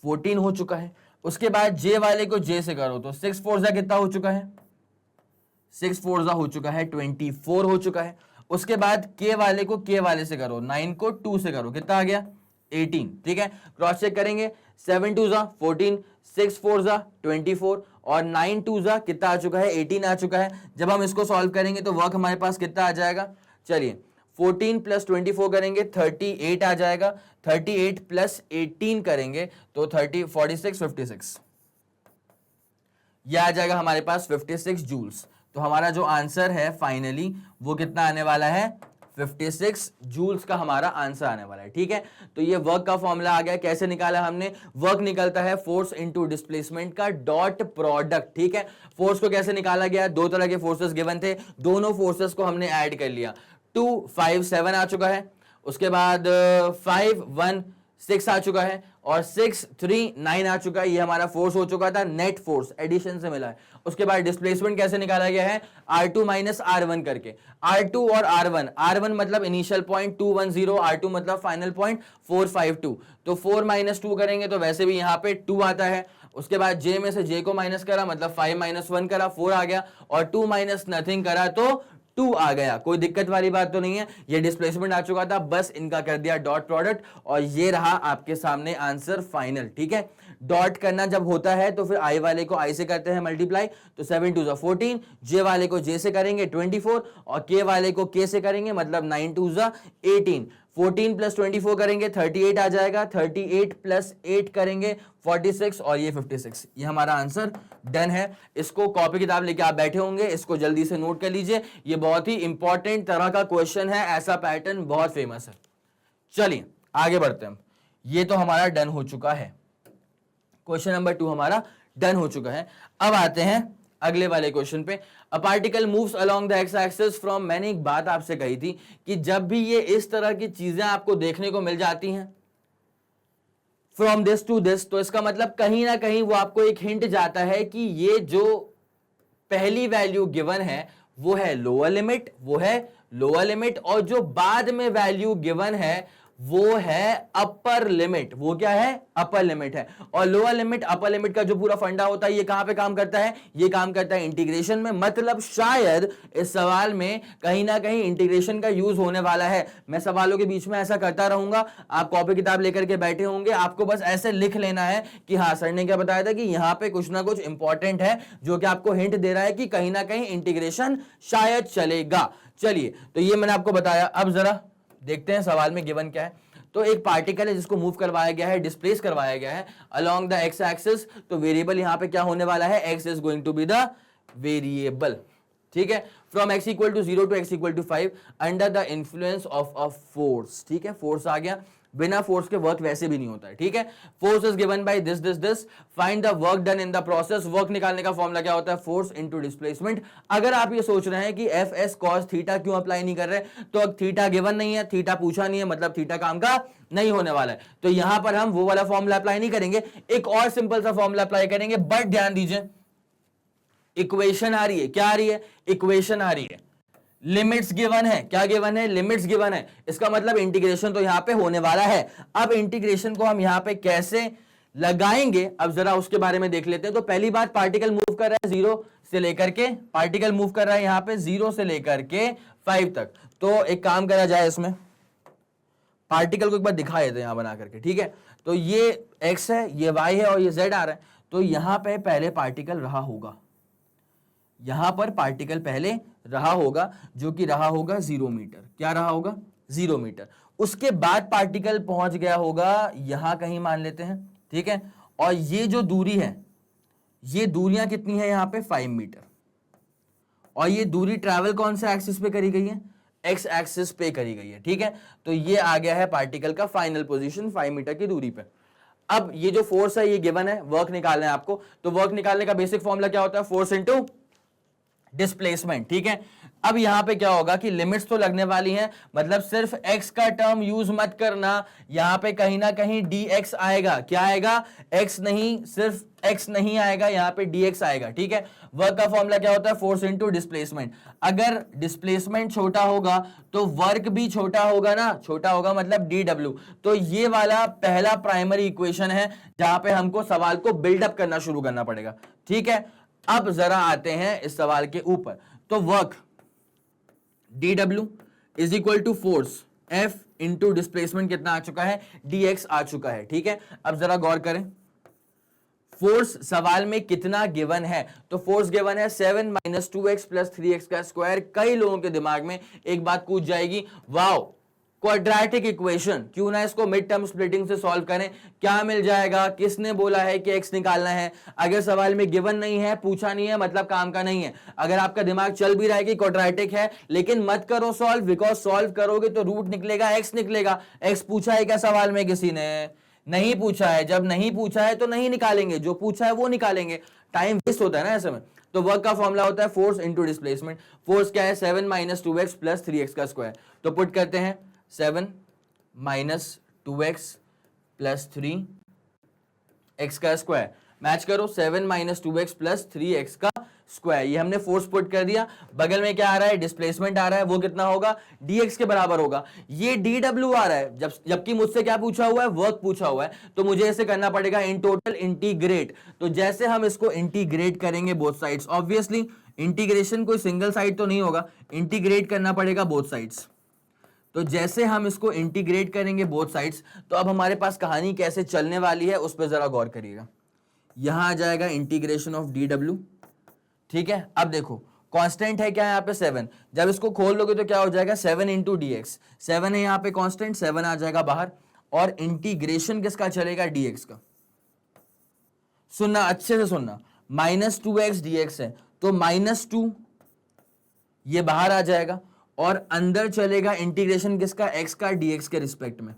14 हो चुका है। उसके बाद j वाले को j से करो तो 6 4 से कितना हो चुका है, 6 4 हो चुका है 24 हो चुका है। उसके बाद k वाले को k वाले से करो, 9 को 2 से करो, कितना आ गया 18। ठीक है, क्रॉस चेक करेंगे, 7 2 14, 6 4 24 और 9 2 कितना आ चुका है 18 आ चुका है। जब हम इसको सॉल्व करेंगे तो वर्क हमारे पास कितना आ जाएगा, चलिए 14 प्लस 24 करेंगे 38 आ जाएगा, 38 प्लस 18 करेंगे तो 30 46 56, यह आ जाएगा हमारे पास 56 जूल्स। तो हमारा जो आंसर है फाइनली वो कितना आने वाला है 56 जूल्स का हमारा आंसर आने वाला है। ठीक है, तो ये वर्क का फॉर्मूला आ गया। कैसे निकाला हमने, वर्क निकलता है फोर्स इनटू डिस्प्लेसमेंट का डॉट प्रोडक्ट। ठीक है, फोर्स को कैसे निकाला गया, दो तरह के फोर्सेस गिवन थे, दोनों फोर्सेस को हमने ऐड कर लिया। 2 5 7 आ चुका है, उसके बाद 5 1 6 आ चुका है और 6 3 9 आ चुका है। ये हमारा फोर्स हो चुका था, नेट फोर्स एडिशन से मिला है। उसके बाद डिस्प्लेसमेंट कैसे निकाला गया है, R2 माइनस R1 करके। R2 और R1, R1 मतलब इनिशियल पॉइंट 2 1 0, R2 मतलब फाइनल पॉइंट 4 5 2, तो 4 माइनस 2 करेंगे तो वैसे भी यहाँ पे 2 आता है। उसके बाद J में से J को माइनस करा मतलब 5 माइनस 1 करा 4 आ गया, और 2 माइनस नथिंग करा तो 2 आ गया। कोई दिक्कत वाली बात तो नहीं है, ये डिस्प्लेसमेंट आ चुका था, बस इनका कर दिया डॉट प्रोडक्ट और ये रहा आपके सामने आंसर फाइनल। ठीक है, डॉट करना जब होता है तो फिर i वाले को i से करते हैं मल्टीप्लाई, तो 7 2 14, j वाले को j से करेंगे 24 और k वाले को k से करेंगे मतलब 9 2 18। 14 प्लस 24 करेंगे 38 आ जाएगा, 38 प्लस 8 करेंगे 46 और ये 56। ये हमारा आंसर डन है। इसको कॉपी किताब लेके आप बैठे होंगे, इसको जल्दी से नोट कर लीजिए। ये बहुत ही इंपॉर्टेंट तरह का क्वेश्चन है, ऐसा पैटर्न बहुत फेमस है। चलिए आगे बढ़ते हैं। ये तो हमारा डन हो चुका है, क्वेश्चन नंबर 2 हमारा डन हो चुका है। अब आते हैं अगले वाले क्वेश्चन पे। A particle moves along the x axis from, मैंने एक बात आपसे कही थी कि जब भी ये इस तरह की चीजें आपको देखने को मिल जाती हैं फ्रॉम दिस टू दिस, तो इसका मतलब कहीं ना कहीं वो आपको एक हिंट जाता है कि ये जो पहली वैल्यू गिवन है वो है लोअर लिमिट, वो है लोअर लिमिट, और जो बाद में वैल्यू गिवन है वो है अपर लिमिट। वो क्या है? अपर लिमिट है। और लोअर लिमिट अपर लिमिट का जो पूरा फंडा होता है ये कहां पे काम करता है? ये काम करता है इंटीग्रेशन में। मतलब शायद इस सवाल में कहीं ना कहीं इंटीग्रेशन का यूज होने वाला है। मैं सवालों के बीच में ऐसा करता रहूंगा, आप कॉपी किताब लेकर के बैठे होंगे, आपको बस ऐसे लिख लेना है कि हाँ सर ने क्या बताया था कि यहां पे कुछ ना कुछ इंपॉर्टेंट है जो कि आपको हिंट दे रहा है कि कहीं ना कहीं इंटीग्रेशन शायद चलेगा। चलिए, तो ये मैंने आपको बताया। अब जरा देखते हैं सवाल में गिवन क्या है। तो एक पार्टिकल है जिसको मूव करवाया गया है, डिस्प्लेस करवाया गया है अलोंग द एक्स एक्सिस। तो वेरिएबल यहां पे क्या होने वाला है? X is going to be the variable. ठीक है, from x equal to 0 to x equal to 5 under the influence of a force. ठीक है, फोर्स आ गया, बिना फोर्स के वर्क वैसे भी नहीं होता है। ठीक है, force is given by this this this, find the work done in the process. Work निकालने का फॉर्मूला क्या होता है? Force into displacement. अगर आप ये सोच रहे हैं कि एफ एस कॉस थीटा क्यों अप्लाई नहीं कर रहे, तो अब थीटा गिवन नहीं है, थीटा पूछा नहीं है, मतलब थीटा काम का नहीं होने वाला है। तो यहां पर हम वो वाला फॉर्मूला अप्लाई नहीं करेंगे, एक और सिंपल सा फॉर्मूला अप्लाई करेंगे। बट ध्यान दीजिए, इक्वेशन आ रही है। क्या आ रही है? इक्वेशन आ रही है। लिमिट्स गिवन है। क्या गिवन है? लिमिट्स गिवन है। इसका मतलब इंटीग्रेशन तो यहां पे होने वाला है। अब इंटीग्रेशन को हम यहां पे कैसे लगाएंगे, अब जरा उसके बारे में देख लेते हैं। तो पहली बात, पार्टिकल मूव कर रहा है 0 से लेकर के, पार्टिकल मूव कर रहा है यहां पे 0 से लेकर के 5 तक। तो एक काम करा जाए, इसमें पार्टिकल को एक बार दिखा देते हैं यहां बना करके। ठीक है, तो ये x है, ये y है और ये z आ रहा है। तो यहां पे पहले पार्टिकल रहा होगा, यहां पर पार्टिकल पहले रहा होगा, जो कि रहा होगा 0 मीटर। क्या रहा होगा? 0 मीटर। उसके बाद पार्टिकल पहुंच गया होगा यहां कहीं, मान लेते हैं। ठीक है, और ये जो दूरी है, ये दूरियां कितनी है यहां पे? 5 मीटर। और ये दूरी ट्रैवल कौन से एक्सिस पे करी गई है? एक्स एक्सिस पे करी गई है। ठीक है, तो ये आ गया है पार्टिकल का फाइनल पोजीशन 5 मीटर की दूरी पे। अब ये जो फोर्स है ये गिवन है, वर्क निकालना है आपको। तो वर्क निकालने का बेसिक फॉर्मूला क्या होता है? Force into displacement. ठीक है, अब यहां पे क्या होगा कि लिमिट्स तो लगने वाली हैं, मतलब सिर्फ x का टर्म यूज मत करना, यहां पे कहीं ना कहीं dx आएगा। क्या आएगा? x नहीं, सिर्फ x नहीं आएगा, यहां पे dx आएगा। ठीक है, वर्क का फॉर्मूला क्या होता है? Force into displacement. अगर डिस्प्लेसमेंट छोटा होगा तो वर्क भी छोटा होगा ना, छोटा होगा मतलब dw। तो ये वाला पहला प्राइमरी इक्वेशन है जहां पे हमको सवाल को बिल्डअप करना शुरू करना पड़ेगा। ठीक है, अब जरा आते हैं इस सवाल के ऊपर। तो work dw is equal to force F into displacement कितना आ चुका है? dx आ चुका है। ठीक है, अब जरा गौर करें, फोर्स सवाल में कितना गिवन है? तो फोर्स गिवन है 7 माइनस 2x प्लस 3x का स्क्वायर। कई लोगों के दिमाग में एक बात कूद जाएगी, वाओ क्वाड्रेटिक इक्वेशन, क्यों ना इसको मिड टर्म स्प्लिटिंग से सॉल्व करें, क्या मिल जाएगा? किसने बोला है कि x निकालना है? अगर सवाल में गिवन नहीं है, पूछा नहीं है, मतलब काम का नहीं है। अगर आपका दिमाग चल भी रहा है कि क्वाड्रेटिक है, लेकिन मत करो सॉल्व, बिकॉज सॉल्व करोगे तो रूट निकलेगा, x निकलेगा। x पूछा है क्या सवाल में? किसी ने नहीं पूछा है। जब नहीं पूछा है तो नहीं निकालेंगे, जो पूछा है वो निकालेंगे, टाइम वेस्ट होता है ना ऐसे में। तो वर्क का फॉर्मूला होता है फोर्स इंटू डिस्प्लेसमेंट। फोर्स क्या है? 7 माइनस 2x प्लस 3x का स्क्वायर। तो पुट करते हैं 7 माइनस 2x प्लस 3x का स्क्वायर। मैच करो, 7 माइनस 2x प्लस 3x का स्क्वायर। ये हमने फोर्स पुट कर दिया। बगल में क्या आ रहा है? डिस्प्लेसमेंट आ रहा है, वो कितना होगा? dx के बराबर होगा। ये dw आ रहा है, जबकि मुझसे क्या पूछा हुआ है? वर्क पूछा हुआ है। तो मुझे इसे करना पड़ेगा इन टोटल इंटीग्रेट। तो जैसे हम इसको इंटीग्रेट करेंगे बोथ साइड्स, ऑब्वियसली इंटीग्रेशन कोई सिंगल साइड तो नहीं होगा, इंटीग्रेट करना पड़ेगा बोथ साइड्स। तो जैसे हम इसको इंटीग्रेट करेंगे बोथ साइड्स, तो अब हमारे पास कहानी कैसे चलने वाली है उस पर जरा गौर करिएगा। यहां आ जाएगा इंटीग्रेशन ऑफ dw। ठीक है, अब देखो कांस्टेंट है क्या यहाँ पे 7, जब इसको खोल लोगे तो क्या हो जाएगा 7 इंटू डी एक्स, 7 है यहाँ पे कांस्टेंट, 7 आ जाएगा बाहर, और इंटीग्रेशन किसका चलेगा dx का। सुनना अच्छे से सुनना, -2x dx है तो -2 ये बाहर आ जाएगा और अंदर चलेगा इंटीग्रेशन किसका, x का dx के रिस्पेक्ट में।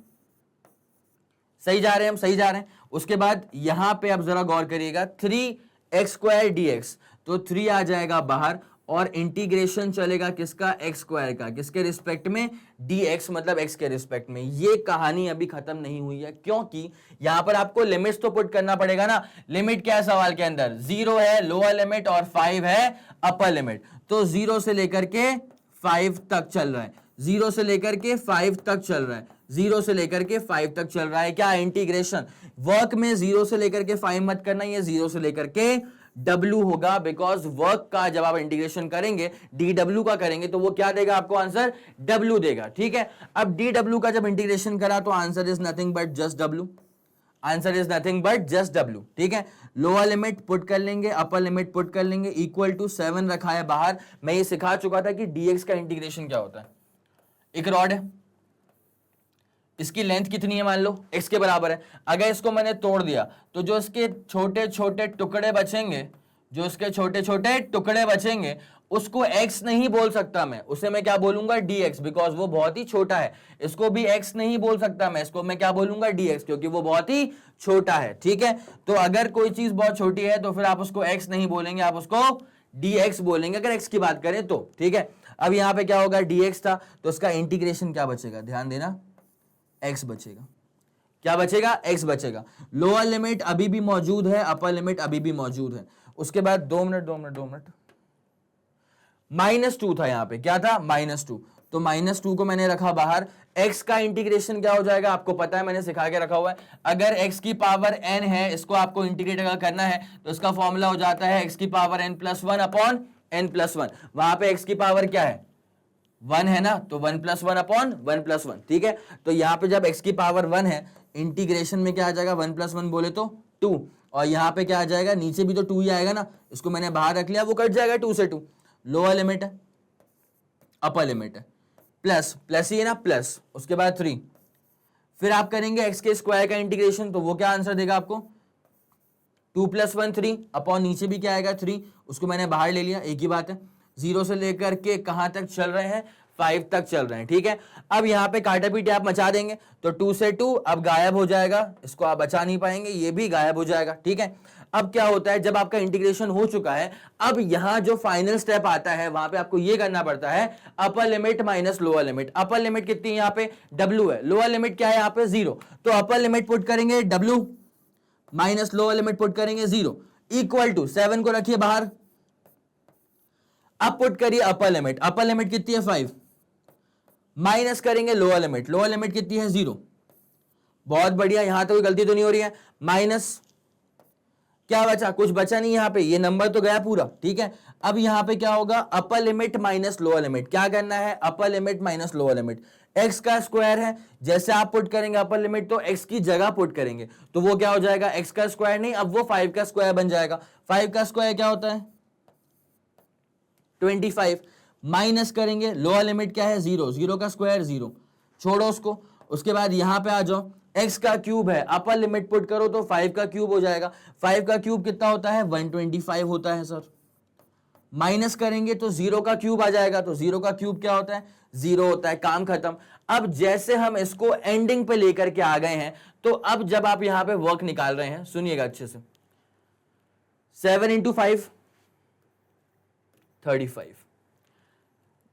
सही जा रहे हैं हम, सही जा रहे हैं। उसके बाद यहां पे अब जरा गौर करिएगा 3x² dx, तो 3 आ जाएगा बाहर और इंटीग्रेशन चलेगा किसका, x² का, किसके रिस्पेक्ट में, dx मतलब x के रिस्पेक्ट में। ये कहानी अभी खत्म नहीं हुई है, क्योंकि यहां पर आपको लिमिट्स तो पुट करना पड़ेगा ना। लिमिट क्या है सवाल के अंदर, 0 है लोअर लिमिट और 5 है अपर लिमिट, तो 0 से लेकर के 5 तक चल रहा है, 0 से लेकर के 5 तक चल रहा है, 0 से लेकर के 5 तक चल रहा है क्या, इंटीग्रेशन। वर्क में 0 से लेकर के 5 मत करना, ये 0 से लेकर के W होगा, बिकॉज वर्क का जब आप इंटीग्रेशन करेंगे dw का करेंगे तो वो क्या देगा आपको आंसर, W देगा। ठीक है, अब dw का जब इंटीग्रेशन करा तो answer is nothing but just W, answer is nothing but just W। ठीक है, लोअर लिमिट पुट कर लेंगे, अपर लिमिट पुट कर लेंगे, इक्वल टू 7 रखा है बाहर। मैं ये सिखा चुका था कि dx का इंटीग्रेशन क्या होता है। एक रॉड है, इसकी लेंथ कितनी है, मान लो x के बराबर है। अगर इसको मैंने तोड़ दिया तो जो इसके छोटे छोटे टुकड़े बचेंगे, जो इसके छोटे छोटे टुकड़े बचेंगे उसको x नहीं बोल सकता मैं, उसे मैं क्या बोलूंगा dx, बिकॉज वो बहुत ही छोटा है। इसको भी x नहीं बोल सकता मैं, इसको मैं क्या बोलूंगा dx, क्योंकि वो बहुत ही छोटा है। ठीक है, तो अगर कोई चीज बहुत छोटी है तो फिर आप उसको x नहीं बोलेंगे, आप उसको dx बोलेंगे अगर x की बात करें तो। ठीक है, अब यहां पे क्या होगा, dx था तो उसका इंटीग्रेशन क्या बचेगा, ध्यान देना, x बचेगा। क्या बचेगा, x बचेगा। लोअर लिमिट अभी भी मौजूद है, अपर लिमिट अभी भी मौजूद है। उसके बाद 2 मिनट, -2 था यहां पे, क्या था, -2, तो -2 को मैंने रखा बाहर। x का इंटीग्रेशन क्या हो जाएगा, आपको पता है, मैंने सिखा के रखा हुआ है। अगर x की पावर n है, इसको आपको इंटीग्रेट अगर करना है तो इसका फॉर्मूला हो जाता है x की पावर n+1 अपॉन n+1। वहां पे x की पावर क्या है, 1 है ना, तो 1+1 अपॉन 1+1। ठीक है, तो यहां पे जब x की पावर 1 है, इंटीग्रेशन में क्या आ जाएगा, 1+1 बोले तो 2, और यहां पे क्या आ जाएगा, नीचे भी तो 2 ही आएगा ना, इसको मैंने बाहर रख लिया, वो कट जाएगा 2 से 2। लोअर लिमिट है, अपर लिमिट है, प्लस ही है ना, प्लस, उसके बाद 3, फिर आप करेंगे x के स्क्वायर का इंटीग्रेशन, तो वो क्या आंसर देगा आपको, 2 + 1 3 अपॉन नीचे भी क्या आएगा 3, उसको मैंने बाहर ले लिया, एक ही बात है। 0 से लेकर के कहां तक चल रहे हैं, 5 तक चल रहे हैं। ठीक है, अब यहां पे काटा पीटे आप मचा देंगे तो 2 से 2 अब गायब हो जाएगा, इसको आप बचा नहीं पाएंगे, ये भी गायब हो जाएगा। ठीक है, अब क्या होता है, जब आपका इंटीग्रेशन हो चुका है, अब यहां जो फाइनल स्टेप आता है वहां पे आपको ये करना पड़ता है, upper limit minus lower limit. Upper limit कितनी है, यहां पे W है, लोअर लिमिट क्या है यहां पे 0, तो अपर लिमिट पुट करेंगे W minus lower limit put करेंगे 0, इक्वल टू 7 को रखिए बाहर। अब पुट करिए अपर लिमिट कितनी है 5, माइनस करेंगे लोअर लिमिट कितनी है 0। बहुत बढ़िया, यहां तो कोई गलती तो नहीं हो रही है। माइनस क्या बचा, कुछ बचा नहीं, यहां पे ये नंबर तो गया पूरा। ठीक है, अब यहां पे क्या होगा, upper limit minus lower limit, क्या करना है, upper limit minus lower limit. x का स्क्वायर है, जैसे आप पुट करेंगे अपर लिमिट तो x की जगह पुट करेंगे तो वो क्या हो जाएगा, x का स्क्वायर नहीं, अब वो 5 का स्क्वायर बन जाएगा। 5 का स्क्वायर क्या होता है 25, माइनस करेंगे लोअर लिमिट क्या है 0, 0 का स्क्वायर 0, छोड़ो उसको। उसके बाद यहां पे आ जाओ, x का क्यूब है, अपर लिमिट पुट करो तो 5 का क्यूब हो जाएगा। 5 का क्यूब कितना होता है 125 होता है सर। माइनस करेंगे तो 0 का क्यूब आ जाएगा, तो 0 का क्यूब क्या होता है 0 होता है, काम खत्म। अब जैसे हम इसको एंडिंग पे लेकर के आ गए हैं, तो अब जब आप यहां पे वर्क निकाल रहे हैं, सुनिएगा अच्छे से, 7 × 5 35,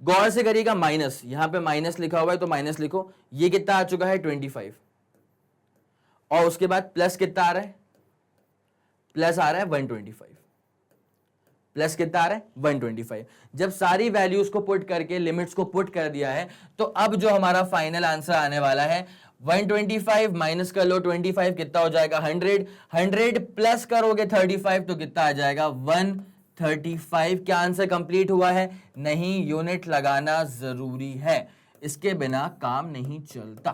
गौर से करिएगा, माइनस, यहां पे माइनस लिखा हुआ है तो माइनस लिखो। ये कितना आ चुका है 25, और उसके बाद प्लस कितना आ रहा है, प्लस आ रहा है 125, प्लस कितना आ रहा है 125। जब सारी वैल्यूज को पुट करके लिमिट्स को पुट कर दिया है, तो अब जो हमारा फाइनल आंसर आने वाला है 125 माइनस कर लो 25 कितना हो जाएगा 100, 100 प्लस करोगे 35 तो कितना आ जाएगा 135। क्या आंसर कंप्लीट हुआ है, नहीं, यूनिट लगाना जरूरी है, इसके बिना काम नहीं चलता।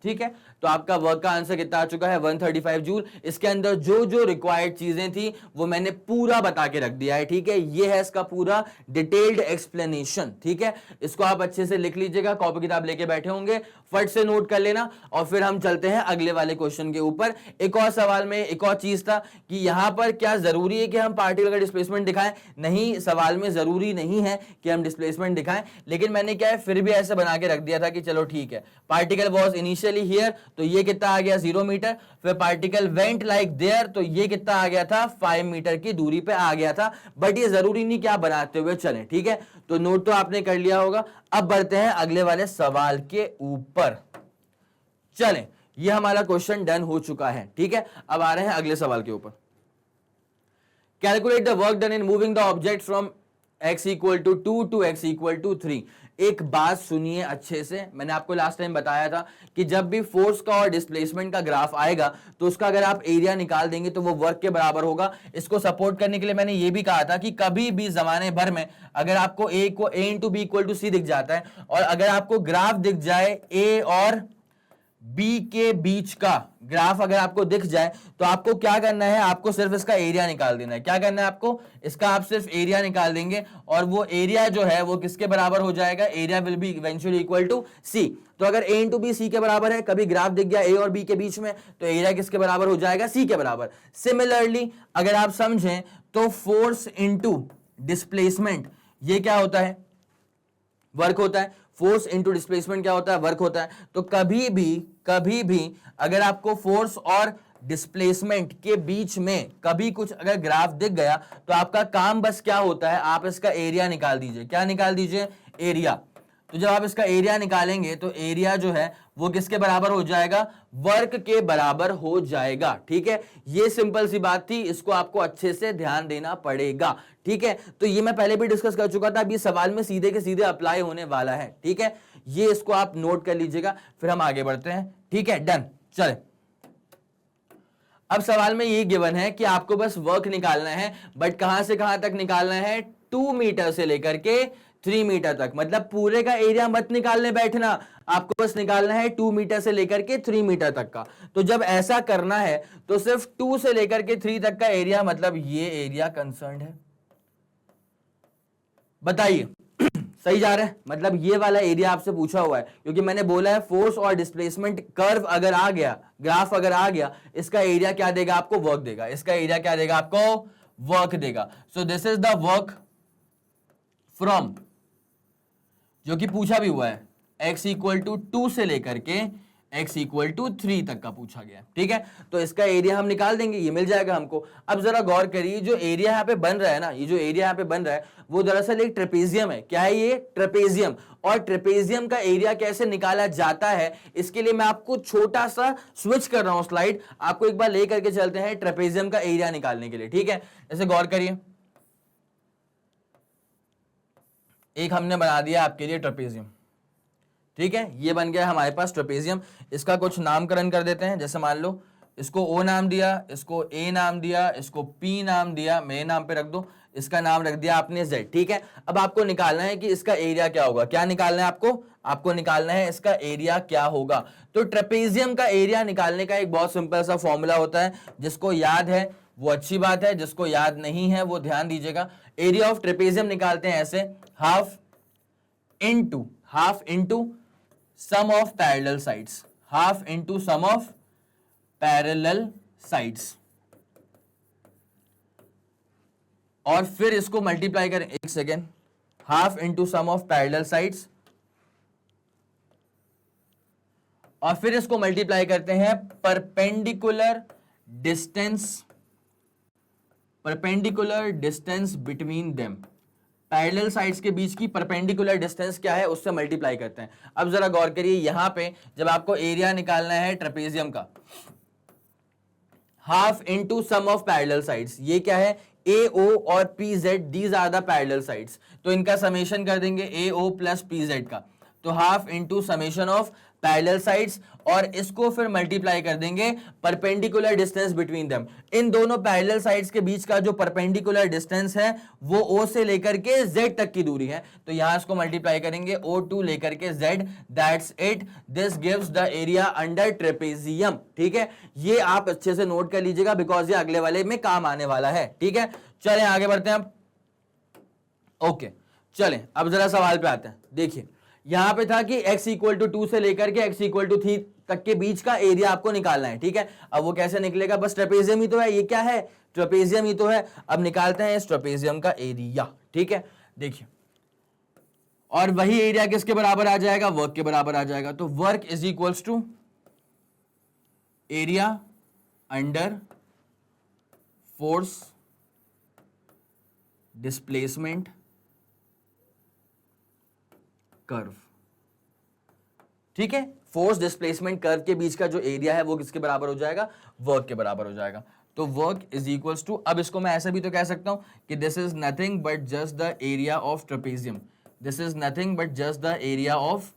ठीक है, तो आपका वर्क का आंसर कितना आ चुका है 135 जूल। इसके अंदर जो जो रिक्वायर्ड चीजें थी वो मैंने पूरा बता के रख दिया है, ठीक है, ये है इसका पूरा डिटेल्ड एक्सप्लेनेशन, ठीक है। इसको आप अच्छे से लिख लीजिएगा, कॉपी किताब लेके बैठे होंगे, फट से नोट कर लेना, और फिर हम चलते हैं अगले वाले क्वेश्चन के ऊपर। एक और सवाल में एक और चीज था कि यहां पर क्या जरूरी है कि हम पार्टिकल का डिस्प्लेसमेंट दिखाएं? नहीं, सवाल में जरूरी नहीं है कि हम डिस्प्लेसमेंट दिखाएं, लेकिन मैंने क्या है फिर भी ऐसे बना के रख दिया था कि चलो ठीक है, पार्टिकल वॉज इनिशियली हियर, तो ये कितना आ गया 0 मीटर, फिर पार्टिकल वेंट लाइक देयर, तो ये कितना आ गया था 5 मीटर की दूरी पे आ गया था। बट ये जरूरी नहीं कि आप बनाते हुए चलें, ठीक है, तो नोट तो आपने कर लिया होगा। अब बढ़ते हैं अगले वाले सवाल के ऊपर, चलें, ये हमारा क्वेश्चन डन हो चुका है, ठीक है। अब आ रहे हैं अगले सवाल के ऊपर। Calculate the work done in moving the object from x equal to 2 to x equal to 3। एक बात सुनिए अच्छे से, मैंने आपको लास्ट टाइम बताया था कि जब भी फोर्स का और डिस्प्लेसमेंट का ग्राफ आएगा तो उसका अगर आप एरिया निकाल देंगे तो वो वर्क के बराबर होगा। इसको सपोर्ट करने के लिए मैंने ये भी कहा था कि कभी भी जमाने भर में अगर आपको a into B equal to C दिख जाता है, और अगर आपको ग्राफ दिख जाए a और b के बीच का ग्राफ अगर आपको दिख जाए, तो आपको क्या करना है, आपको सिर्फ इसका एरिया निकाल देना है। क्या करना है आपको, इसका आप सिर्फ एरिया निकाल देंगे, और वो एरिया जो है वो किसके बराबर हो जाएगा, area will be eventually equal to C. तो अगर a इंटू बी सी के बराबर है, कभी ग्राफ दिख गया a और b के बीच में, तो एरिया किसके बराबर हो जाएगा, c के बराबर। सिमिलरली अगर आप समझें तो फोर्स इंटू डिस्प्लेसमेंट ये क्या होता है, वर्क होता है। फोर्स इंटू डिस्प्लेसमेंट क्या होता है, वर्क होता है। तो कभी भी अगर आपको फोर्स और डिस्प्लेसमेंट के बीच में कभी कुछ अगर ग्राफ दिख गया, तो आपका काम बस क्या होता है, आप इसका एरिया निकाल दीजिए। क्या निकाल दीजिए, एरिया। तो जब आप इसका एरिया निकालेंगे तो एरिया जो है वो किसके बराबर हो जाएगा, वर्क के बराबर हो जाएगा, ठीक है। ये सिंपल सी बात थी, इसको आपको अच्छे से ध्यान देना पड़ेगा, ठीक है। तो ये मैं पहले भी डिस्कस कर चुका था, अब ये सवाल में सीधे के सीधे अप्लाई होने वाला है, ठीक है। ये इसको आप नोट कर लीजिएगा, फिर हम आगे बढ़ते हैं, ठीक है, डन। चले, अब सवाल में ये गिवन है कि आपको बस वर्क निकालना है, बट कहां से कहां तक निकालना है, 2 मीटर से लेकर के 3 मीटर तक। मतलब पूरे का एरिया मत निकालने बैठना, आपको बस निकालना है 2 मीटर से लेकर के 3 मीटर तक का। तो जब ऐसा करना है तो सिर्फ 2 से लेकर के 3 तक का एरिया, मतलब ये एरिया कंसर्न्ड है। बताइए सही जा रहा है, मतलब ये वाला एरिया आपसे पूछा हुआ है, क्योंकि मैंने बोला है फोर्स और डिस्प्लेसमेंट कर्व अगर आ गया, ग्राफ अगर आ गया, इसका एरिया क्या देगा आपको, वर्क देगा। इसका एरिया क्या देगा आपको, वर्क देगा। So this is the work from, जो कि पूछा भी हुआ है, x इक्वल टू 2 से लेकर के x इक्वल टू 3 तक का पूछा गया, ठीक है। तो इसका एरिया हम निकाल देंगे, ये मिल जाएगा हमको। अब जरा गौर करिए, जो एरिया यहाँ पे बन रहा है ना, ये जो एरिया यहाँ पे बन रहा है वो दरअसल एक ट्रेपेजियम है। क्या है ये, ट्रेपेजियम। और ट्रेपेजियम का एरिया कैसे निकाला जाता है, इसके लिए मैं आपको छोटा सा स्विच कर रहा हूं स्लाइड, आपको एक बार ले करके चलते हैं ट्रेपेजियम का एरिया निकालने के लिए, ठीक है। जैसे गौर करिए, एक हमने बना दिया आपके लिए ट्रेपेजियम, ठीक है, ये बन गया हमारे पास ट्रेपेजियम। इसका कुछ नामकरण कर देते हैं, जैसे मान लो इसको O नाम दिया, इसको A नाम दिया, इसको P नाम दिया, मेरे नाम पे रख दो, इसका नाम रख दिया आपने Z, ठीक है। अब आपको निकालना है कि इसका एरिया क्या होगा। क्या निकालना है आपको निकालना है इसका एरिया क्या होगा। तो ट्रेपेजियम का एरिया निकालने का एक बहुत सिंपल सा फॉर्मूला होता है, जिसको याद है वो अच्छी बात है, जिसको याद नहीं है वो ध्यान दीजिएगा। एरिया ऑफ ट्रेपेजियम निकालते हैं ऐसे, half into sum of parallel sides, half into sum of parallel sides, और फिर इसको मल्टीप्लाई करें, एक second, half into sum of parallel sides, और फिर इसको मल्टीप्लाई करते हैं perpendicular distance between them. Parallel sides के बीच की परपेंडिकुलर डिस्टेंस क्या है, उससे मल्टीप्लाई करते हैं। अब जरा गौर करिए, यहां पे जब आपको एरिया निकालना है ट्रेपेजियम का, half into sum of parallel sides, ये क्या है, AO और PZ, these are the parallel sides. तो इनका समेशन कर देंगे AO प्लस PZ का, तो half into summation of parallel sides और इसको फिर मल्टीप्लाई कर देंगे परपेंडिकुलर डिस्टेंस बिटवीन देम। इन दोनों पैरेलल साइड्स के बीच का जो परपेंडिकुलर डिस्टेंस है वो O से लेकर के Z तक की दूरी है, तो यहां इसको मल्टीप्लाई करेंगे O2 लेकर के Z, that's it, this gives the area under trapezium. ठीक है, ये आप अच्छे से नोट कर लीजिएगा बिकॉज ये अगले वाले में काम आने वाला है। ठीक है, चलें आगे बढ़ते हैं अब। ओके चलें अब जरा सवाल पे आते हैं। देखिए यहां पे था कि x इक्वल टू 2 से लेकर के x इक्वल टू 3 तक के बीच का एरिया आपको निकालना है। ठीक है, अब वो कैसे निकलेगा, बस ट्रेपेजियम ही तो है, ये क्या है, ट्रेपेजियम ही तो है। अब निकालते हैं इस ट्रेपेजियम का एरिया। ठीक है, देखिए और वही एरिया किसके बराबर आ जाएगा, वर्क के बराबर आ जाएगा। तो work is equals to area under force displacement curve. ठीक है, फोर्स डिस्प्लेसमेंट कर्व के बीच का जो एरिया है वो किसके बराबर हो जाएगा, वर्क के बराबर हो जाएगा। तो वर्क इज इक्वल्स टू, अब इसको मैं ऐसा भी तो कह सकता हूं कि this is nothing but just the area of trapezium, this is nothing but just the area of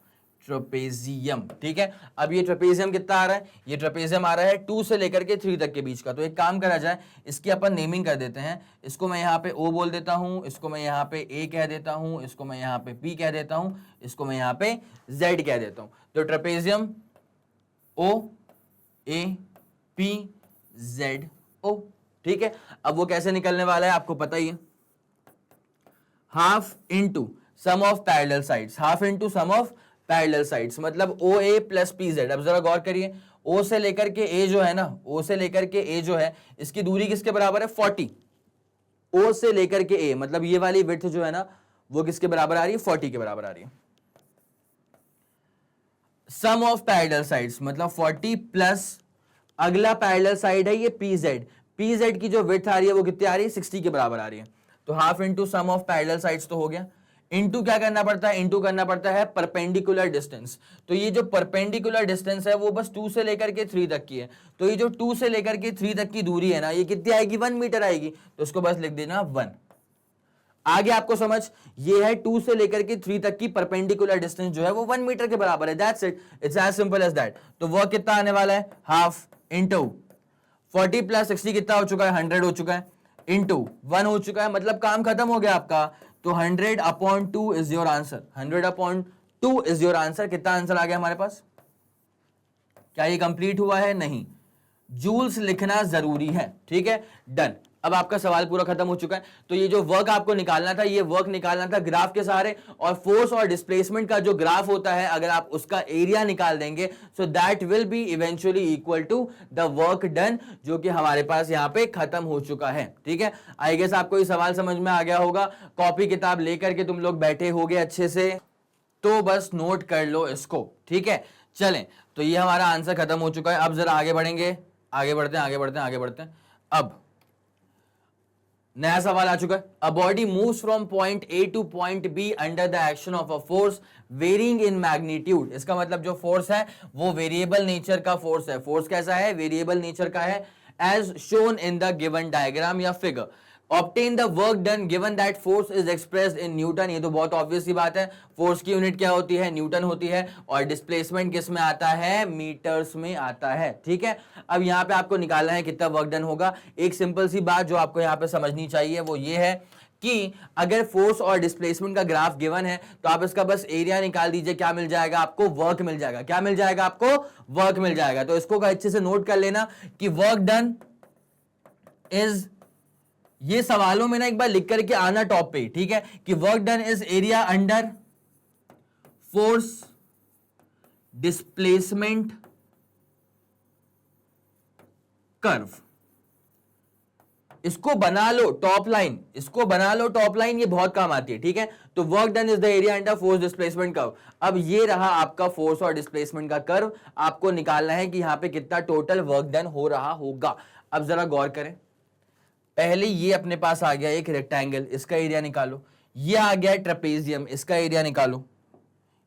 trapezium. ठीक है, अब ये ट्रेपेजियम कितना आ रहा है, ये ट्रेपेजियम आ रहा है 2 से लेकर के 3 तक के बीच का। तो एक काम करा जाए, इसकी अपन नेमिंग कर देते हैं, इसको मैं यहाँ पे O बोल देता हूं, इसको मैं यहाँ पे A कह देता हूं, इसको मैं यहाँ पे P कह देता हूं, इसको मैं यहाँ पे Z कह देता हूं। तो trapezium O A P Z O। ठीक है, अब वो कैसे निकलने वाला है आपको पता ही है, half into sum of parallel sides, half into sum of parallel sides मतलब OA प्लस PZ। अब जरा गौर करिए, O से लेकर के A जो है ना, O से लेकर के A जो है इसकी दूरी किसके बराबर है, 40। O से लेकर के A मतलब ये वाली विड्थ जो है ना वो किसके बराबर आ रही है, 40 के बराबर आ रही है। सम ऑफ पैरेलल साइड्स मतलब 40 प्लस अगला पैरेलल साइड है ये PZ, PZ की जो विड्थ आ रही है वो कितनी आ रही है, 60 के बराबर आ रही है। तो half into sum of parallel sides तो हो गया, इंटू क्या करना पड़ता है, इंटू करना पड़ता है परपेंडिकुलर डिस्टेंस। तो ये जो परपेंडिकुलर डिस्टेंस है वो बस 2 से लेकर के 3 तक की है। तो ये जो 2 से लेकर के 3 तक की दूरी है ना ये कितनी आएगी, 1 मीटर आएगी। तो इसको बस लिख देना 1। आगे आपको समझ, ये है 2 से लेकर के 3 तक की परपेंडिकुलर डिस्टेंस जो है वो 1 मीटर के बराबर है, that's it, it's as simple as that. तो वो कितना आने वाला है, हाफ इंटू 40 प्लस 60 कितना हो चुका है, 100 हो चुका है, इंटू 1 हो चुका है, मतलब काम खत्म हो गया आपका। तो 100/2 is your answer, 100/2 is your answer. कितना आंसर आ गया हमारे पास, क्या ये कंप्लीट हुआ है, नहीं, जूल्स लिखना जरूरी है। ठीक है, डन। अब आपका सवाल पूरा खत्म हो चुका है। तो ये जो वर्क आपको निकालना था, ये वर्क निकालना था ग्राफ के सहारे, और फोर्स और डिस्प्लेसमेंट का जो ग्राफ होता है अगर आप उसका एरिया निकाल देंगे so that will be eventually equal to the work done, जो कि हमारे पास यहाँ पे खत्म हो चुका है। ठीक है, आई गेस आपको ये सवाल समझ में आ गया होगा। कॉपी किताब लेकर के तुम लोग बैठे होगे अच्छे से, तो बस नोट कर लो इसको। ठीक है, चलें, तो ये हमारा आंसर खत्म हो चुका है। अब जरा आगे बढ़ेंगे, आगे बढ़ते हैं, आगे बढ़ते हैं, आगे बढ़ते हैं। अब नया सवाल आ चुका है, a body moves from point A to point B under the action of a force varying in magnitude. इसका मतलब जो फोर्स है वो वेरिएबल नेचर का फोर्स है। फोर्स कैसा है, वेरिएबल नेचर का है, as shown in the given diagram या figure. Obtain the work done given that force is expressed in newton. ये तो बहुत ऑब्वियस सी बात है, फोर्स की यूनिट क्या होती है, न्यूटन होती है, और डिस्प्लेसमेंट किस में आता है, मीटर्स में आता है। ठीक है, अब यहाँ पे आपको निकालना है कितना वर्क डन होगा। एक सिंपल सी बात जो आपको यहाँ पे समझनी चाहिए वो ये है कि अगर फोर्स और डिस्प्लेसमेंट का ग्राफ गिवन है तो आप इसका बस एरिया निकाल दीजिए, क्या मिल जाएगा आपको, वर्क मिल जाएगा। क्या मिल जाएगा आपको, वर्क मिल जाएगा। तो इसको अच्छे से नोट कर लेना कि वर्क डन इज, ये सवालों में ना एक बार लिख करके आना टॉप पे, ठीक है, कि work done is area under force displacement curve. इसको बना लो टॉप लाइन, इसको बना लो टॉप लाइन, ये बहुत काम आती है। ठीक है, तो work done is the area under force displacement curve. अब ये रहा आपका फोर्स और डिस्प्लेसमेंट का कर्व, आपको निकालना है कि यहां पे कितना टोटल वर्क डन हो रहा होगा। अब जरा गौर करें, पहले ये अपने पास आ गया एक रेक्टेंगल, इसका एरिया निकालो। ये आ गया ट्रेपेजियम, इसका एरिया निकालो।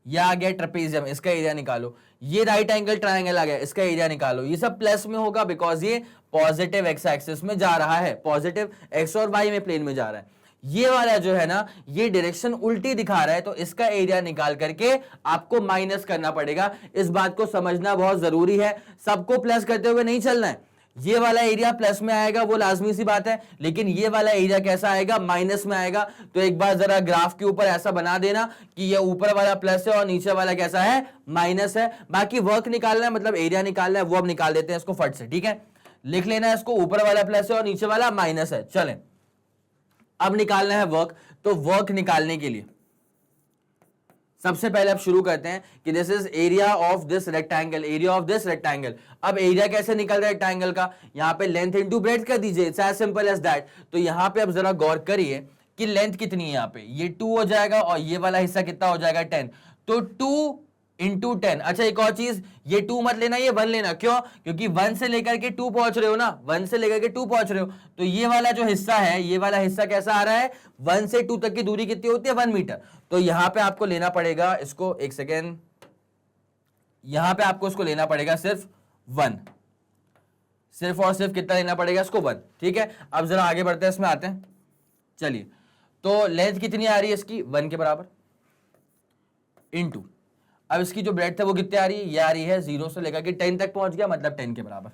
ये आ गया ट्रेपेजियम, इसका एरिया निकालो। ये राइट एंगल ट्रायंगल आ गया, इसका एरिया निकालो। ये सब प्लस में होगा बिकॉज ये पॉजिटिव एक्स एक्सिस में जा रहा है, पॉजिटिव एक्स और वाई में प्लेन में जा रहा है। ये वाला जो है ना, ये डायरेक्शन उल्टी दिखा रहा है, तो इसका एरिया निकाल करके आपको माइनस करना पड़ेगा। इस बात को समझना बहुत जरूरी है, सबको प्लस करते हुए नहीं चलना है। ये वाला एरिया प्लस में आएगा वो लाजमी सी बात है, लेकिन ये वाला एरिया कैसा आएगा, माइनस में आएगा। तो एक बार जरा ग्राफ के ऊपर ऐसा बना देना कि ये ऊपर वाला प्लस है और नीचे वाला कैसा है, माइनस है। बाकी वर्क निकालना है, मतलब एरिया निकालना है, वो अब निकाल देते हैं इसको फट से, ठीक है। लिख लेना है इसको, ऊपर वाला प्लस है और नीचे वाला माइनस है। चलें, अब निकालना है वर्क। तो वर्क निकालने के लिए सबसे पहले अब शुरू करते हैं कि this is area of this rectangle, area of this rectangle. अब एरिया कैसे निकल रहा है रेक्टेंगल का, यहां पे लेंथ इनटू ब्रेड्थ कर दीजिए, it's as simple as that. तो यहां पे अब जरा गौर करिए कि लेंथ कितनी है, यहां पे ये 2 हो जाएगा और ये वाला हिस्सा कितना हो जाएगा, 10। तो 2 इंटू 10। अच्छा एक और चीज, ये 2 मत लेना, ये 1 लेना। क्यों? क्योंकि 1 से लेकर के 2 पहुंच रहे हो ना, 1 से लेकर के 2 पहुंच रहे हो, तो ये वाला जो हिस्सा है, ये वाला हिस्सा कैसा आ रहा है, 1 से 2 तक की दूरी कितनी होती है, 1 मीटर। तो यहां पे आपको लेना पड़ेगा इसको, एक सेकेंड, यहां पे आपको इसको लेना पड़ेगा सिर्फ 1, सिर्फ और सिर्फ कितना लेना पड़ेगा इसको, 1, ठीक है। अब जरा आगे बढ़ते हैं, इसमें आते हैं। चलिए, तो लेंथ कितनी आ रही है इसकी, 1 के बराबर, इनटू अब इसकी जो ब्रेड्थ है वो कितनी आ रही है, ये आ रही है 0 से लेकर के 10 तक पहुंच गया, मतलब 10 के बराबर।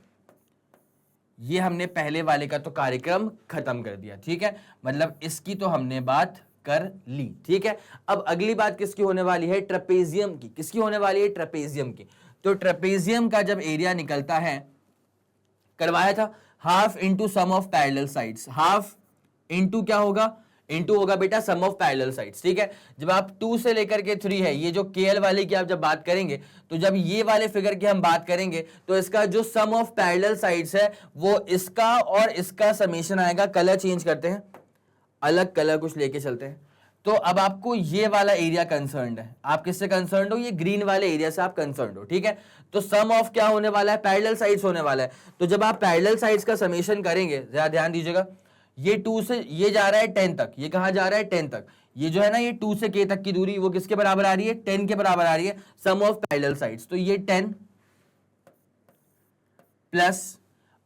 ये हमने पहले वाले का तो कार्यक्रम खत्म कर दिया, ठीक है, मतलब इसकी तो हमने बात कर ली, ठीक है। अब अगली बात किसकी होने वाली है, ट्रेपेजियम की। किसकी होने वाली है, ट्रेपेजियम की। तो ट्रेपेजियम का जब एरिया निकलता है, करवाया था half into sum of parallel sides, half into क्या होगा, इंटू होगा बेटा सम ऑफ पैरेलल साइड्स, ठीक है। जब आप 2 से लेकर के 3 है, ये जो केएल वाले की आप जब बात करेंगे, तो जब ये वाले फिगर की हम बात करेंगे, तो इसका जो सम ऑफ पैरेलल साइड्स है वो इसका और इसका समेशन आएगा। कलर चेंज करते हैं, अलग कलर कुछ लेके चलते हैं। तो अब आपको ये वाला एरिया कंसर्न्ड है, आप किससे कंसर्न्ड हो, ये ग्रीन वाले एरिया से आप कंसर्न्ड हो, ठीक है। तो सम ऑफ क्या होने वाला है, पैरेलल साइड्स होने वाला है। तो जब आप पैरेलल साइड्स का समेशन करेंगे, जरा ध्यान दीजिएगा, ये 2 से ये जा रहा है 10 तक, ये कहां जा रहा है, 10 तक। ये जो है ना, ये 2 से k तक की दूरी वो किसके बराबर आ रही है, 10 के बराबर आ रही है, सम ऑफ पैरेलल साइड्स। तो ये 10 प्लस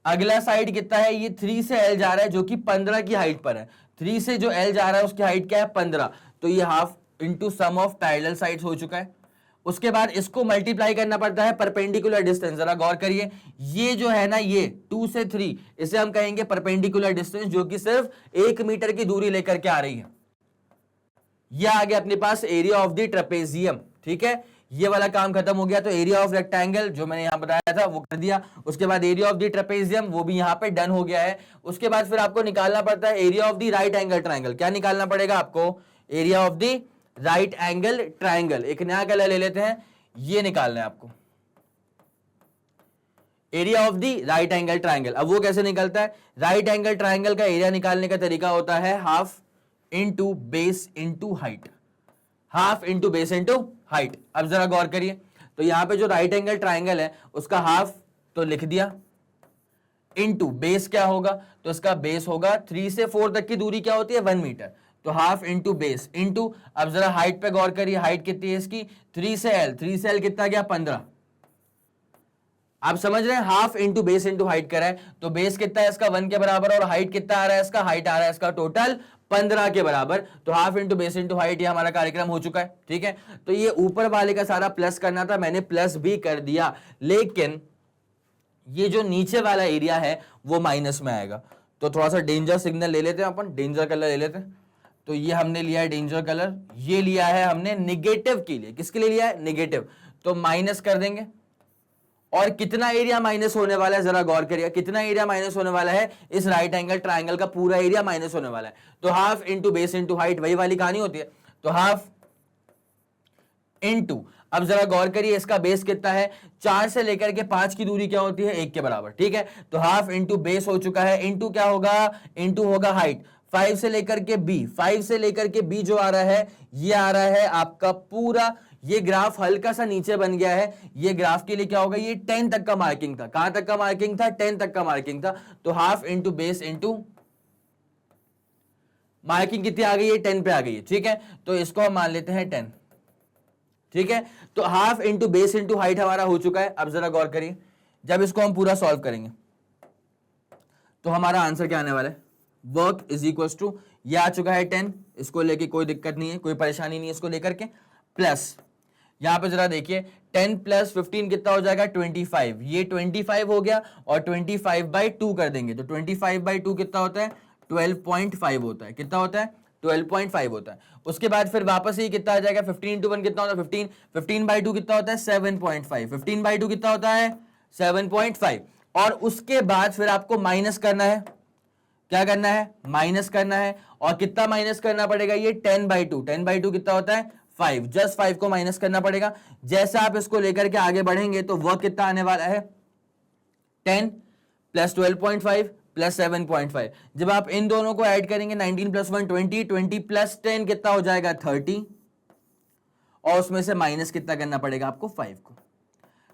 अगला साइड कितना है, ये 3 से l जा रहा है, जो कि 15 की हाइट पर है। 3 से जो l जा रहा है उसकी हाइट क्या है, 15। तो ये half into sum of parallel sides हो चुका है। उसके बाद इसको मल्टीप्लाई करना पड़ता है परपेंडिकुलर डिस्टेंस। जरा गौर करिए, ये जो है ना, ये 2 से 3, इसे हम कहेंगे परपेंडिकुलर डिस्टेंस, जो कि सिर्फ 1 मीटर की दूरी लेकर के आ रही है। यह आ गया अपने पास एरिया ऑफ द ट्रेपेजियम, ठीक है। ये वाला काम खत्म हो गया। तो एरिया ऑफ रेक्टेंगल जो मैंने यहां बताया था वो कर दिया। उसके बाद एरिया ऑफ द ट्रेपेजियम वो भी यहां पे डन हो गया है। उसके बाद फिर आपको निकालना पड़ता है area of the right angle triangle. क्या निकालना पड़ेगा आपको, area of the right angle triangle. एक नया कलर ले लेते हैं, ये निकालना है आपको, area of the right angle triangle. अब वो कैसे निकलता है, राइट एंगल ट्राइंगल का एरिया निकालने का तरीका होता है half into base into height, half into base into height. अब जरा गौर करिए, तो यहां पे जो राइट एंगल ट्राइंगल है उसका हाफ तो लिख दिया, इंटू बेस क्या होगा, तो इसका बेस होगा 3 से 4 तक की दूरी क्या होती है, 1 मीटर। तो हाफ इंटू बेस इंटू, अब जरा हाइट पे गौर करिए, हाइट कितनी है इसकी, 3 से l, 3 से l कितना गया, 15। आप समझ रहे हैं, half into base into height करा है, तो बेस कितना है इसका 1 के बराबर, और हाइट कितना आ रहा है इसका, हाइट आ रहा है इसका टोटल 15 के बराबर। तो half into base into height, ये हमारा कार्यक्रम हो चुका है, ठीक है। तो ये ऊपर वाले का सारा प्लस करना था, मैंने प्लस भी कर दिया, लेकिन ये जो नीचे वाला एरिया है वो माइनस में आएगा। तो थोड़ा सा डेंजर सिग्नल ले लेते हैं अपन, डेंजर कलर ले लेते हैं। तो ये हमने लिया है डेंजर कलर, ये लिया है हमने निगेटिव के लिए। किसके लिए लिया है, निगेटिव। तो माइनस कर देंगे, और कितना एरिया माइनस होने वाला है, जरा गौर करिए, कितना एरिया माइनस होने वाला है, इस राइट एंगल ट्राइंगल का पूरा एरिया माइनस होने वाला है। तो half into base into height, वही वाली कहानी होती है। तो हाफ इंटू, अब जरा गौर करिए, इसका बेस कितना है, 4 से लेकर के 5 की दूरी क्या होती है, 1 के बराबर, ठीक है। तो हाफ इंटू बेस हो चुका है, इंटू क्या होगा, इंटू होगा हाइट। 5 से लेकर के b, 5 से लेकर के b जो आ रहा है, ये आ रहा है आपका पूरा, ये ग्राफ हल्का सा नीचे बन गया है। ये ग्राफ के लिए क्या होगा, ये 10 तक का मार्किंग था। कहां तक का मार्किंग था, 10 तक का मार्किंग था। तो half into base into marking कितनी आ गई है, 10 पे आ गई है, ठीक है। तो इसको हम मान लेते हैं 10, ठीक है। तो half into base into height हमारा हो चुका है। अब जरा गौर करिए, जब इसको हम पूरा सॉल्व करेंगे तो हमारा आंसर क्या आने वाला है, वर्क इज इक्वल टू, ये आ चुका है 10, इसको लेके कोई दिक्कत नहीं है, कोई परेशानी नहीं है इसको लेकर के, प्लस यहां पे जरा देखिए 10 प्लस 15 कितना हो जाएगा 25, ये 25 हो गया और 25/2 कर देंगे तो 25/2 कितना होता है 12.5 होता है, कितना होता है 12.5 होता है। उसके बाद फिर वापस ये कितना आ जाएगा 15 into 1 कितना होता है 15, 15/2 कितना होता है 7.5, 15/2 कितना होता है 7.5। और उसके बाद फिर आपको माइनस करना है, क्या करना है माइनस करना है, और कितना माइनस करना पड़ेगा ये 10/2, 10/2 कितना होता है 5, जस्ट 5 को माइनस करना पड़ेगा। जैसे आप इसको लेकर के आगे बढ़ेंगे तो वह कितना आने वाला है 10 प्लस 12.5 प्लस 7.5, जब आप इन दोनों को ऐड करेंगे 19 प्लस 1 20, 20 प्लस 10 कितना हो जाएगा 30, और उसमें से माइनस कितना करना पड़ेगा आपको 5 को।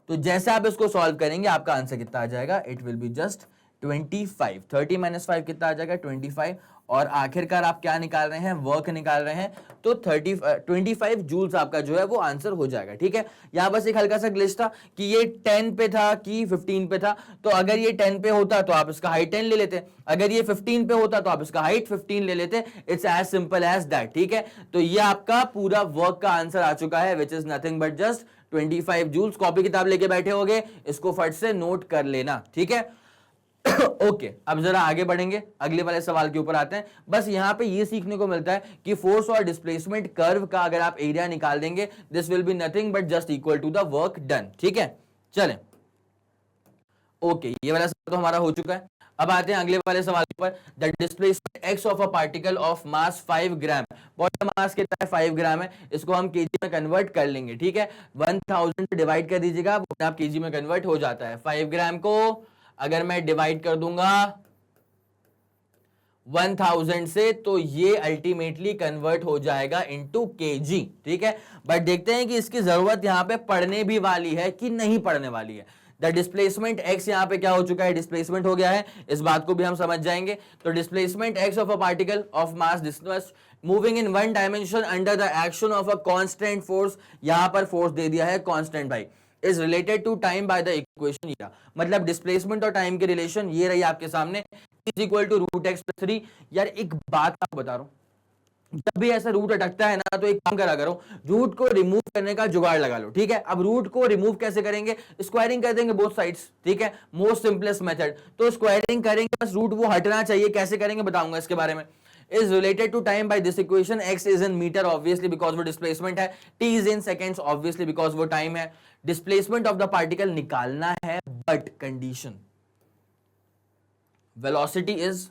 तो जैसे आप इसको सॉल्व करेंगे आपका आंसर कितना आ जाएगा, it will be just 25, 30 minus 5 कितना आ जाएगा 25, और आखिरकार आप क्या निकाल रहे हैं वर्क निकाल रहे हैं, तो 25 जूल्स आपका जो है वो आंसर हो जाएगा। ठीक है, यहां बस एक हल्का सा ग्लिच था कि ये 10 पे था कि 15 पे था, तो अगर ये 10 पे होता तो आप इसका हाइट 10 ले लेते, अगर ये 15 पे होता तो आप इसका हाइट 15 ले लेते, it's as simple as that. ठीक है, तो ये आपका पूरा वर्क का आंसर आ चुका है which is nothing but just 25 joules. Copy किताब लेके बैठे होगे, इसको फट से नोट कर लेना। ठीक है ओके अब जरा आगे बढ़ेंगे, अगले वाले सवाल के ऊपर आते हैं। बस यहां पे ये सीखने को मिलता है कि फोर्स और डिस्प्लेसमेंट कर्व का अगर आप एरिया निकाल देंगे this will be nothing but just equal to the work done. ठीक है चलें ओके ये वाला सवाल तो हमारा हो चुका है। अब आते हैं अगले वाले सवाल पर, the displacement x of a particle of mass 5 gram, body mass कितना है 5 ग्राम है, इसको हम केजी में कन्वर्ट कर लेंगे। ठीक है 1000 डिवाइड कर दीजिएगा, आप केजी में कन्वर्ट हो जाता है। 5 ग्राम को अगर मैं डिवाइड कर दूंगा 1000 से तो ये अल्टीमेटली कन्वर्ट हो जाएगा इनटू केजी। ठीक है बट देखते हैं कि इसकी जरूरत यहां पे पड़ने भी वाली है कि नहीं पड़ने वाली है। द डिस्प्लेसमेंट एक्स यहां पे क्या हो चुका है डिस्प्लेसमेंट हो गया है, इस बात को भी हम समझ जाएंगे। तो displacement x of a particle of mass distance moving in one dimension under the action of a constant force, यहां पर फोर्स दे दिया है कांस्टेंट भाई, is related to time by the equation. मतलब डिस्प्लेसमेंट और टाइम के रिलेशन ये रही आपके सामने, is equal to root x plus 3। यार एक बात आपको बता रहा हूं, जब भी ऐसा रूट अटकता है ना तो एक काम करा करो, रूट को रिमूव करने का जुगाड़ लगा लो। ठीक है अब रूट को रिमूव कैसे करेंगे, स्क्वायरिंग कर देंगे बोथ साइड्स। ठीक है मोस्ट सिंपलेस्ट मेथड, तो स्क्वायरिंग करेंगे बस रूट वो हटना चाहिए, कैसे करेंगे बताऊंगा इसके बारे में। is related to time by this equation, x is in meter obviously because वो displacement है, t is in seconds obviously because वो time है। displacement of the particle निकालना है but condition velocity is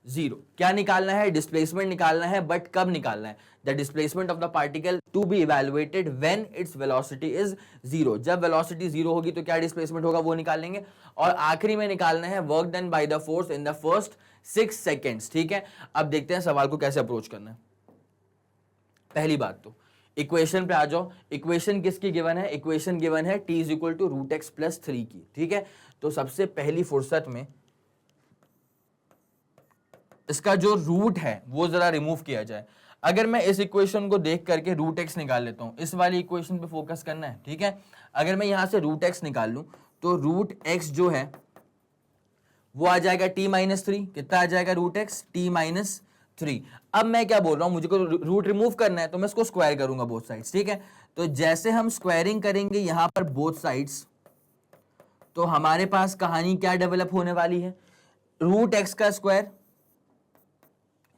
0, क्या निकालना है डिस्प्लेसमेंट निकालना है बट कब निकालना है, the displacement of the particle to be evaluated when its velocity is 0, जब वेलोसिटी 0 होगी तो क्या डिस्प्लेसमेंट होगा वो निकालेंगे, और आखिरी में निकालना है work done by the force in the first 6 seconds. ठीक है अब देखते हैं सवाल को कैसे अप्रोच करना है। पहली बात तो इक्वेशन पे आ जाओ, इक्वेशन किसकी गिवन है, इक्वेशन गिवन है t is equal to root x plus 3 की। ठीक है तो सबसे पहली फुर्सत में इसका जो रूट है वो जरा रिमूव किया जाए। अगर मैं इस इक्वेशन को देख करके रूट एक्स निकाल लेता हूं, इस वाली इक्वेशन पे फोकस करना है। ठीक है अगर मैं यहां से रूट एक्स निकाल लूं तो रूट एक्स जो है वो आ जाएगा t माइनस 3, कितना आ जाएगा रूट एक्स t माइनस 3। अब मैं क्या बोल रहा हूं, मुझे को रूट रिमूव करना है तो मैं इसको स्क्वायर करूंगा बोथ साइड्स। ठीक है तो जैसे हम स्क्वायरिंग करेंगे यहां पर बोथ साइड्स, तो हमारे पास कहानी क्या डेवलप होने वाली है, रूट एक्स का स्क्वायर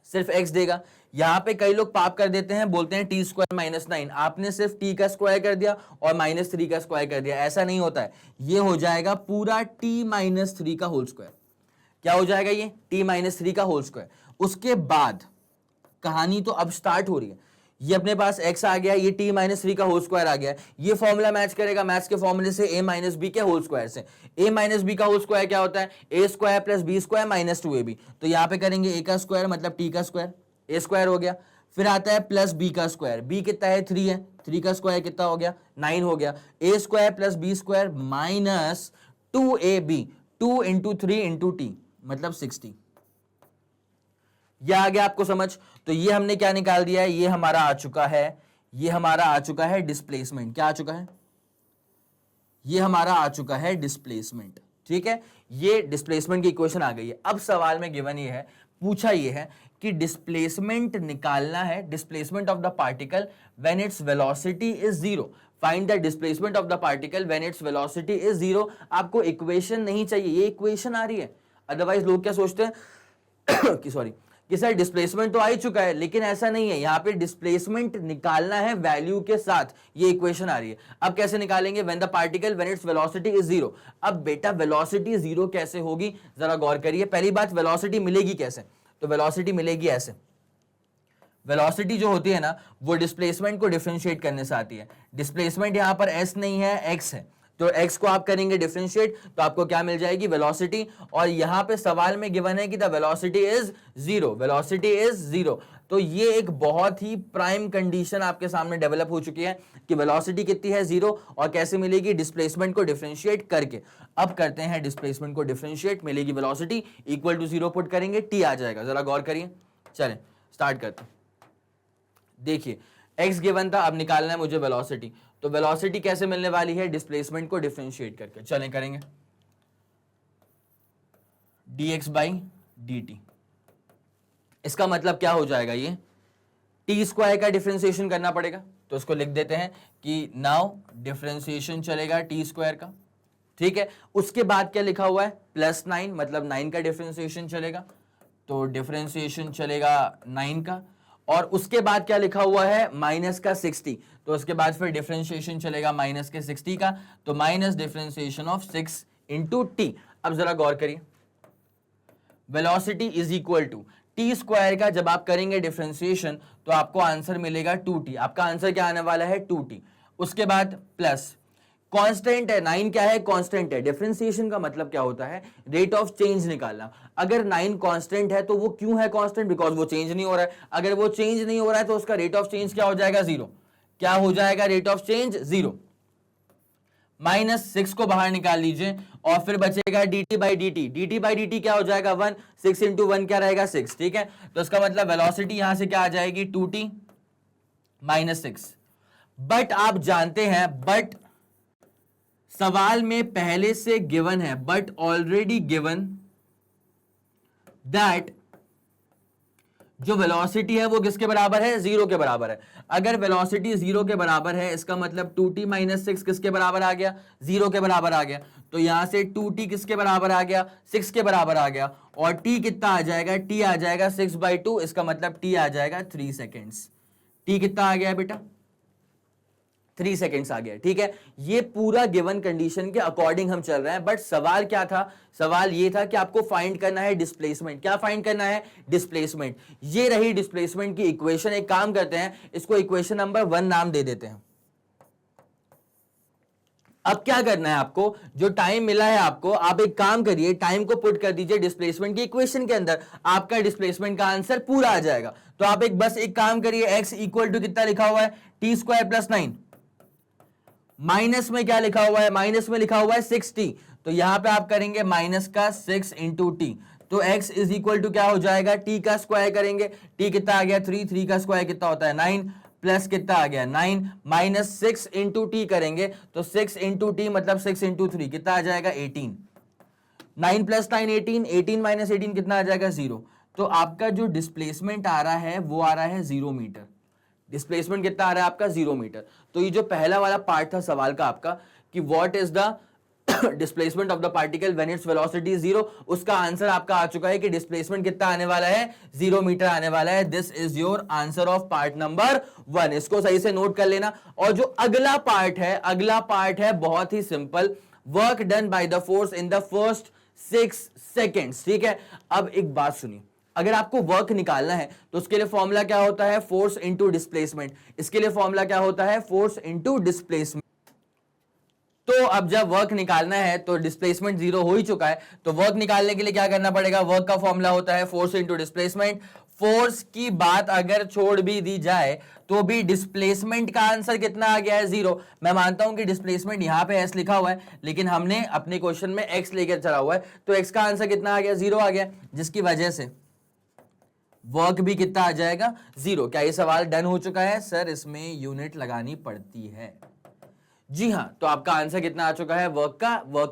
सिर्फ x देगा। यहां पे कई लोग पाप कर देते हैं, बोलते हैं टी स्क्वायर माइनस 9, आपने सिर्फ t का स्क्वायर कर दिया और माइनस 3 का स्क्वायर कर दिया, ऐसा नहीं होता है, ये हो जाएगा पूरा t माइनस 3 का होल स्क्वायर। क्या हो जाएगा ये t माइनस 3 का होल स्क्वायर। उसके बाद कहानी तो अब स्टार्ट हो रही है, ये अपने पास x आ गया, ये t माइनस 3 का होल स्क्वायर आ गया, ये फॉर्मूला मैच करेगा मैथ्स के फॉर्मूले से a माइनस बी के होल स्क्वायर से। a माइनस बी का होल स्क्वायर क्या होता है, a square plus b square minus 2ab, तो यहाँ पे करेंगे a का स्क्वायर मतलब t का स्क्वायर, a स्क्वायर हो गया। फिर आता है प्लस b का स्क्वायर, b कितना है 3 है, 3 का स्क्वायर कितना हो गया 9 हो गया, a square plus b square minus 2ab, 2 into 3 into t मतलब 60। यह आ गया आपको समझ, तो ये हमने क्या निकाल दिया है, ये हमारा आ चुका है, ये हमारा आ चुका है डिस्प्लेसमेंट। क्या आ चुका है, ये हमारा आ चुका है डिस्प्लेसमेंट। ठीक है ये डिस्प्लेसमेंट की इक्वेशन आ गई है। अब सवाल में गिवन ये है पूछा ये है कि डिस्प्लेसमेंट निकालना है, displacement of the particle when its velocity is zero. Find the displacement of the particle when its velocity is zero. आपको इक्वेशन नहीं चाहिए, ये इक्वेशन आ रही है। अदरवाइज लोग क्या सोचते हैं कि सॉरी कि सर डिस्प्लेसमेंट तो आ ही चुका है, लेकिन ऐसा नहीं है, यहां पे डिस्प्लेसमेंट निकालना है वैल्यू के साथ, ये इक्वेशन आ रही है। अब कैसे निकालेंगे? When the particle when its velocity is zero. अब बेटा वेलोसिटी जीरो कैसे होगी, जरा गौर करिए। पहली बात, वेलोसिटी मिलेगी कैसे? तो वेलोसिटी मिलेगी ऐसे। वेलोसिटी जो होती है ना, वो डिस्प्लेसमेंट को डिफरेंशिएट करने से आती है। डिस्प्लेसमेंट यहां पर s नहीं है, x है, तो x को आप करेंगे डिफरेंशिएट तो आपको क्या मिल जाएगी? वेलोसिटी। और यहां पे सवाल में गिवन है कि the velocity is zero, velocity is zero. तो ये एक बहुत ही प्राइम कंडीशन आपके सामने डेवलप हो चुकी है कि वेलोसिटी कितनी है? जीरो। और कैसे मिलेगी? डिस्प्लेसमेंट को डिफरेंशिएट करके। अब करते हैं डिस्प्लेसमेंट को डिफरेंशिएट, मिलेगी velocity equal to zero, put करेंगे t आ जाएगा। जरा गौर करिए, चलें स्टार्ट करते हैं। देखिए x गिवन था, अब निकालना है मुझे वेलोसिटी। तो वेलोसिटी कैसे मिलने वाली है? डिस्प्लेसमेंट को डिफरेंशिएट करके। चलें करेंगे, dx बाई dt। इसका मतलब क्या हो जाएगा? ये टी स्क्वायर का डिफरेंशिएशन करना पड़ेगा, तो इसको लिख देते हैं कि नाउ डिफरेंशिएशन चलेगा टी स्क्वायर का, ठीक है। उसके बाद क्या लिखा हुआ है? +9, मतलब 9 का डिफरेंशिएशन चलेगा, तो डिफरेंशिएशन चलेगा 9 का। और उसके बाद क्या लिखा हुआ है? माइनस का 60, तो उसके बाद फिर डिफरेंशिएशन चलेगा माइनस के 60 का, तो minus differentiation of 6 into t. अब जरा गौर करिए, velocity is equal to t square का जब आप करेंगे डिफरेंशिएशन तो आपको आंसर मिलेगा 2t। आपका आंसर क्या आने वाला है? 2t। उसके बाद प्लस कांस्टेंट है, 9 क्या है? कांस्टेंट है। डिफरेंशिएशन का मतलब क्या होता है? रेट ऑफ चेंज निकालना। अगर 9 कांस्टेंट है तो वो क्यों है कांस्टेंट? बिकॉज वो चेंज नहीं हो रहा है। अगर वो चेंज नहीं हो रहा है तो उसका रेट ऑफ चेंज क्या हो जाएगा? जीरो। क्या हो जाएगा रेट ऑफ चेंज? जीरो। -6 को बाहर निकाल लीजिए और फिर बचेगा dt by dt। dt by dt क्या हो जाएगा? 1। 6 इंटू 1 क्या रहेगा? 6, ठीक है। तो इसका मतलब वेलोसिटी यहां से क्या आ जाएगी? 2t -6। बट आप जानते हैं, बट सवाल में पहले से गिवन है, बट ऑलरेडी गिवन दैट जो वेलोसिटी है वो किसके बराबर है? जीरो के बराबर है। अगर वेलोसिटी जीरो के बराबर है, इसका मतलब 2t -6 किसके बराबर आ गया? जीरो के बराबर आ गया। तो यहां से 2t किसके बराबर आ गया? 6 के बराबर आ गया। और t कितना आ जाएगा? t आ जाएगा 6/2, इसका मतलब t आ जाएगा 3 सेकेंड्स। t कितना आ गया बेटा? 3 सेकेंड्स आ गया, ठीक है। ये पूरा गिवन कंडीशन के अकॉर्डिंग हम चल रहे हैं। बट सवाल क्या था? सवाल ये था कि आपको फाइंड करना है डिस्प्लेसमेंट। क्या फाइंड करना है? डिस्प्लेसमेंट। ये रही डिस्प्लेसमेंट की इक्वेशन। एक काम करते हैं, इसको इक्वेशन नंबर 1 नाम दे देते हैं। अब क्या करना है आपको? जो टाइम मिला है आपको, आप एक काम करिए, टाइम को पुट कर दीजिए डिस्प्लेसमेंट की इक्वेशन के अंदर, आपका डिस्प्लेसमेंट का आंसर पूरा आ जाएगा। तो आप बस एक काम करिए, x इक्वल टू कितना लिखा हुआ है? t² + 9। माइनस में क्या लिखा हुआ है? माइनस में लिखा हुआ है 60। तो यहां पे आप करेंगे माइनस का 6 इंटू टी। तो x इज इक्वल टू क्या हो जाएगा? t का स्क्वायर करेंगे। t कितना आ गया? 3। 3 का स्क्वायर कितना होता है? 9। प्लस कितना आ गया? 9 माइनस 6 इंटू टी करेंगे, तो 6 इंटू टी मतलब 6 इंटू 3 कितना आ जाएगा? 18। 9 + 9 18, 18 - 18 कितना आ जाएगा? 0। तो आपका जो डिस्प्लेसमेंट आ रहा है वो आ रहा है 0 मीटर। डिस्प्लेसमेंट कितना आ रहा है आपका? 0 मीटर। तो ये जो पहला वाला पार्ट था सवाल का आपका कि what is the displacement of the particle when its velocity is 0, उसका आंसर आपका आ चुका है कि डिस्प्लेसमेंट कितना आने वाला है? 0 मीटर आने वाला है। This is your answer of part number 1। इसको सही से नोट कर लेना। और जो अगला पार्ट है, अगला पार्ट है बहुत ही simple, work done by the force in the first 6 seconds, ठीक है। अब एक बात सुनिए, अगर आपको वर्क निकालना है तो उसके लिए फॉर्मूला क्या होता है? Force into displacement. इसके लिए फॉर्मूला क्या होता है? Force into displacement. तो अब जब वर्क निकालना है तो डिस्प्लेसमेंट 0 हो ही चुका है, तो वर्क निकालने के लिए क्या करना पड़ेगा? वर्क का फॉर्मूला होता है फोर्स इंटू डिस्प्लेसमेंट। फोर्स की बात अगर छोड़ भी दी जाए तो भी डिस्प्लेसमेंट का आंसर कितना आ गया है? 0। मैं मानता हूं कि डिस्प्लेसमेंट यहां पे s लिखा हुआ है, लेकिन हमने अपने क्वेश्चन में x लेकर चला हुआ है, तो x का आंसर कितना आ गया? 0 आ गया, जिसकी वजह से वर्क भी कितना आ जाएगा? 0। क्या ये सवाल डन हो चुका है? सर इसमें यूनिट लगानी पड़ती है। जी हाँ, तो आपका आंसर कितना आ चुका है वर्क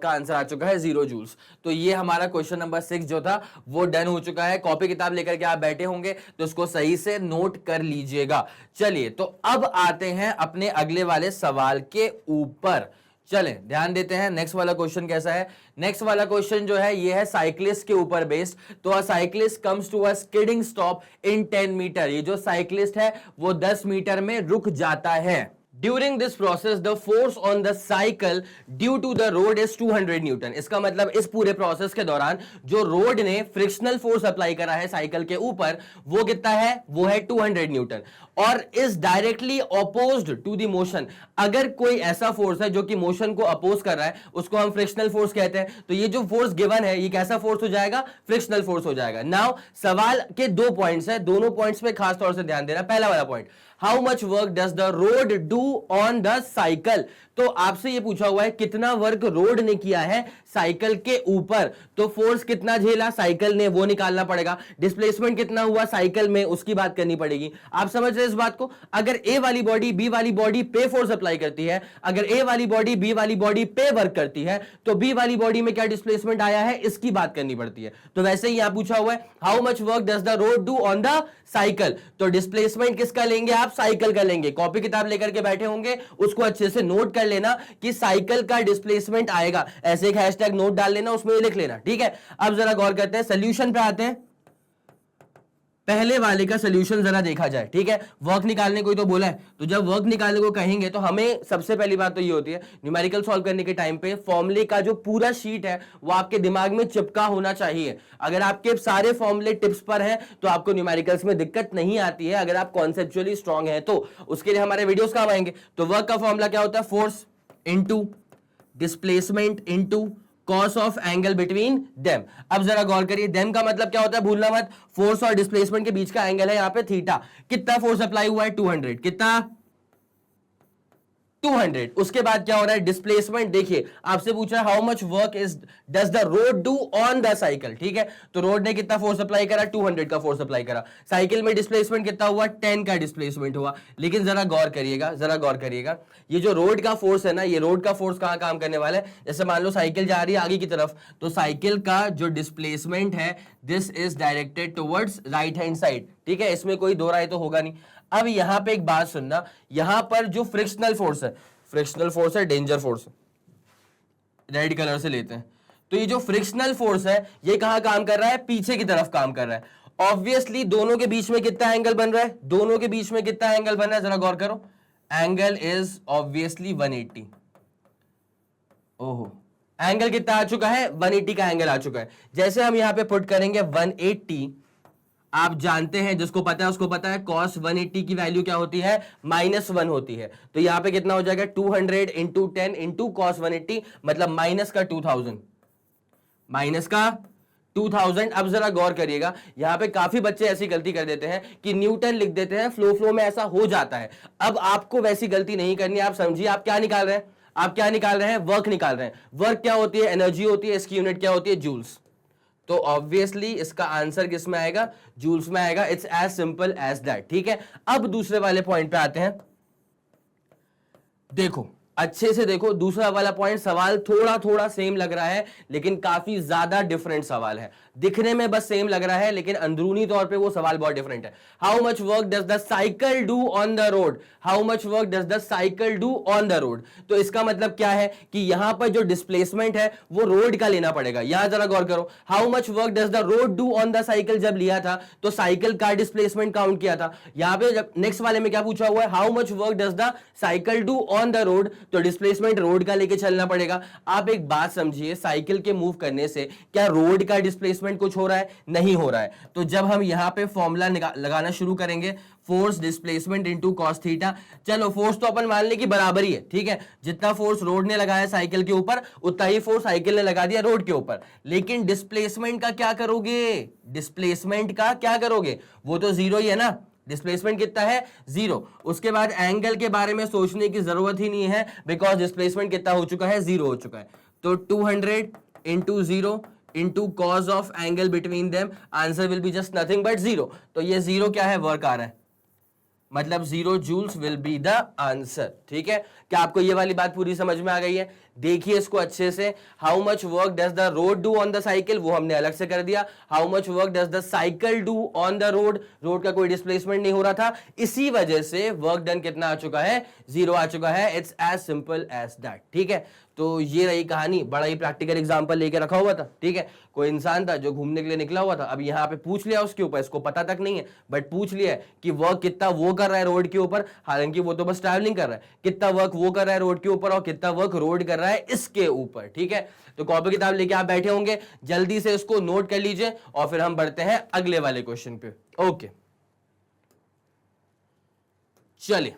का आंसर आ चुका है 0 जूल्स। तो ये हमारा क्वेश्चन नंबर 6 जो था वो डन हो चुका है। कॉपी किताब लेकर के आप बैठे होंगे तो उसको सही से नोट कर लीजिएगा। चलिए, तो अब आते हैं अपने अगले वाले सवाल के ऊपर। चले ध्यान देते हैं नेक्स्ट वाला क्वेश्चन कैसा है। नेक्स्ट वाला क्वेश्चन जो है ये है साइक्लिस्ट के ऊपर बेस्ड। तो a cyclist comes to a skidding stop in 10 metre. ये जो साइक्लिस्ट है वो 10 मीटर में रुक जाता है। During this process, the force on the cycle due to the road is 200 Newton. इसका मतलब इस पूरे प्रोसेस के दौरान जो रोड ने फ्रिक्शनल फोर्स अप्लाई करा है साइकिल के ऊपर वो कितना है, वो है 200 न्यूटन और is directly opposed to the motion. अगर कोई ऐसा फोर्स है जो कि मोशन को अपोज कर रहा है उसको हम फ्रिक्शनल फोर्स कहते हैं। तो ये जो फोर्स गिवन है ये कैसा फोर्स हो जाएगा, फ्रिक्शनल फोर्स हो जाएगा। नाउ सवाल के 2 पॉइंट्स है, दोनों पॉइंट्स पे खास तौर से ध्यान देना। पहला वाला point, how much work does the road do on the cycle. तो आपसे ये पूछा हुआ है कितना वर्क रोड ने किया है साइकिल के ऊपर। तो फोर्स कितना झेला साइकिल ने वो निकालना पड़ेगा, डिस्प्लेसमेंट कितना हुआ साइकिल में उसकी बात करनी पड़ेगी। आप समझ रहे हैं इस बात को। अगर ए वाली बॉडी बी वाली बॉडी पे फोर्स अप्लाई करती है, अगर ए वाली बॉडी बी वाली बॉडी पे वर्क करती है तो बी वाली बॉडी में क्या डिस्प्लेसमेंट आया है इसकी बात करनी पड़ती है। तो वैसे ही यहां पूछा हुआ है how much work does the road do on the cycle. तो डिस्प्लेसमेंट किसका लेंगे आप, साइकिल का लेंगे। कॉपी किताब लेकर के बैठे होंगे उसको अच्छे से नोट कर लेना कि साइकिल का डिस्प्लेसमेंट आएगा। ऐसे एक हैशटैग नोट डाल लेना, उसमें लिख लेना, ठीक है। अब जरा गौर करते हैं, सोल्यूशन पे आते हैं। पहले वाले का सोल्यूशन जरा देखा जाए, ठीक है। वर्क निकालने को ही तो बोला है, तो जब वर्क निकालने को कहेंगे तो हमें सबसे पहली बात तो ये होती है न्यूमेरिकल सॉल्व करने के टाइम पे फॉर्मूले का जो पूरा शीट है वो आपके दिमाग में चिपका होना चाहिए। अगर आपके सारे फॉर्मूले टिप्स पर हैं तो आपको न्यूमेरिकल्स में दिक्कत नहीं आती है, अगर आप कॉन्सेप्चुअली स्ट्रांग है तो। उसके लिए हमारे वीडियोस काम आएंगे। तो वर्क का फॉर्मूला क्या होता है, force into displacement into cos of angle between them. अब जरा गौर करिए, देम का मतलब क्या होता है, भूलना मत। फोर्स और डिस्प्लेसमेंट के बीच का एंगल है यहां पे थीटा। कितना फोर्स अप्लाई हुआ है, 200। कितना, 200। उसके बाद क्या हो रहा है, डिस्प्लेसमेंट। देखिए आपसे पूछा है how much work is does the road do on the cycle, ठीक है। तो रोड ने कितना फोर्स अप्लाई करा, 200 का फोर्स अप्लाई करा। साइकिल में डिस्प्लेसमेंट कितना हुआ, 10 का डिस्प्लेसमेंट हुआ। लेकिन जरा गौर करिएगा, जरा गौर करिएगा, ये जो रोड का फोर्स है ना, ये रोड का फोर्स कहां काम करने वाला है। जैसे मान लो साइकिल जा रही है आगे की तरफ, तो साइकिल का जो डिस्प्लेसमेंट है this is directed towards right hand side, ठीक है। इसमें कोई दो राय तो होगा नहीं। अब यहां पे एक बात सुनना, यहां पर जो फ्रिक्शनल फोर्स है, फ्रिक्शनल फोर्स है, डेंजर फोर्स, रेड कलर से लेते हैं। तो ये जो फ्रिक्शनल फोर्स है ये कहां काम कर रहा है, पीछे की तरफ काम कर रहा है। ऑब्वियसली दोनों के बीच में कितना एंगल बन रहा है, दोनों के बीच में कितना एंगल बन रहा है, जरा गौर करो। Angle is obviously 180। ओहो, एंगल कितना आ चुका है, 180 का एंगल आ चुका है। जैसे हम यहां पे पुट करेंगे 180, आप जानते हैं, जिसको पता है उसको पता है, cos 180 की वैल्यू क्या होती है, -1 होती है। तो यहां पे कितना हो जाएगा, 200 इंटू 10 इंटू cos 180, मतलब माइनस का 2000, माइनस का 2000। अब जरा गौर करिएगा, यहां पे काफी बच्चे ऐसी गलती कर देते हैं कि न्यूटन लिख देते हैं, फ्लो में ऐसा हो जाता है। अब आपको वैसी गलती नहीं करनी, आप समझिए आप क्या निकाल रहे हैं, आप क्या निकाल रहे हैं, वर्क निकाल रहे हैं। वर्क क्या होती है, एनर्जी होती है, इसकी यूनिट क्या होती है, जूल्स। तो ऑब्वियसली इसका आंसर किस में आएगा, जूल्स में आएगा। It's as simple as that, ठीक है। अब दूसरे वाले पॉइंट पे आते हैं। देखो अच्छे से देखो, दूसरा वाला पॉइंट, सवाल थोड़ा थोड़ा सेम लग रहा है लेकिन काफी ज्यादा डिफरेंट सवाल है। दिखने में बस सेम लग रहा है लेकिन अंदरूनी तौर पे वो सवाल बहुत डिफरेंट है। How much work does the cycle do on the road, how much work does the cycle do on the road. तो इसका मतलब क्या है कि यहां पर जो डिस्प्लेसमेंट है वो रोड का लेना पड़ेगा। यहां जरा गौर करो, how much work does the road do on the cycle जब लिया था तो साइकिल का डिस्प्लेसमेंट काउंट किया था। यहां पे जब नेक्स्ट वाले में क्या पूछा हुआ है, how much work does the cycle do on the road, तो डिस्प्लेसमेंट रोड का लेके चलना पड़ेगा। आप एक बात समझिए, साइकिल के मूव करने से क्या रोड का डिस्प्लेसमेंट कुछ हो रहा है, नहीं हो रहा है। तो जब हम यहां पे फॉर्मूला लगाना शुरू करेंगे, force displacement into cos theta, चलो फोर्स तो अपन मान ले कि बराबर ही है, ठीक है। जितना फोर्स रोड ने लगाया साइकिल के ऊपर उतना ही फोर्स साइकिल ने लगा दिया रोड के ऊपर। लेकिन डिस्प्लेसमेंट का क्या करोगे, डिस्प्लेसमेंट का क्या करोगे, वो तो जीरो ही है ना। डिस्प्लेसमेंट कितना है, 0। उसके बाद एंगल के बारे में सोचने की जरूरत ही नहीं है बिकॉज डिस्प्लेसमेंट कितना हो चुका है, 0 हो चुका है। तो 200 into 0 into cos of angle between them, answer will be just nothing but 0। तो ये 0 क्या है, वर्क आ रहा है, मतलब 0 joules will be the answer. ठीक है, क्या आपको ये वाली बात पूरी समझ में आ गई है? देखिए इसको अच्छे से। How much work does the road do on the cycle, वो हमने अलग से कर दिया। How much work does the cycle do on the road, road का कोई डिस्प्लेसमेंट नहीं हो रहा था, इसी वजह से वर्क डन कितना आ चुका है? 0 आ चुका है। It's as simple as that. ठीक है, तो ये रही कहानी, बड़ा ही प्रैक्टिकल एग्जांपल लेके रखा हुआ था। ठीक है, कोई इंसान था जो घूमने के लिए निकला हुआ था, अब यहाँ पे पूछ लिया उसके ऊपर, इसको पता तक नहीं है बट पूछ लिया है कि वर्क कितना वो कर रहा है रोड के ऊपर, हालांकि वो तो बस ट्रैवलिंग कर रहा है, कितना वर्क वो कर रहा है रोड के ऊपर और कितना वर्क रोड कर रहा है इसके ऊपर। ठीक है, तो कॉपी किताब लेके आप बैठे होंगे, जल्दी से इसको नोट कर लीजिए और फिर हम बढ़ते हैं अगले वाले क्वेश्चन पे। ओके, चलिए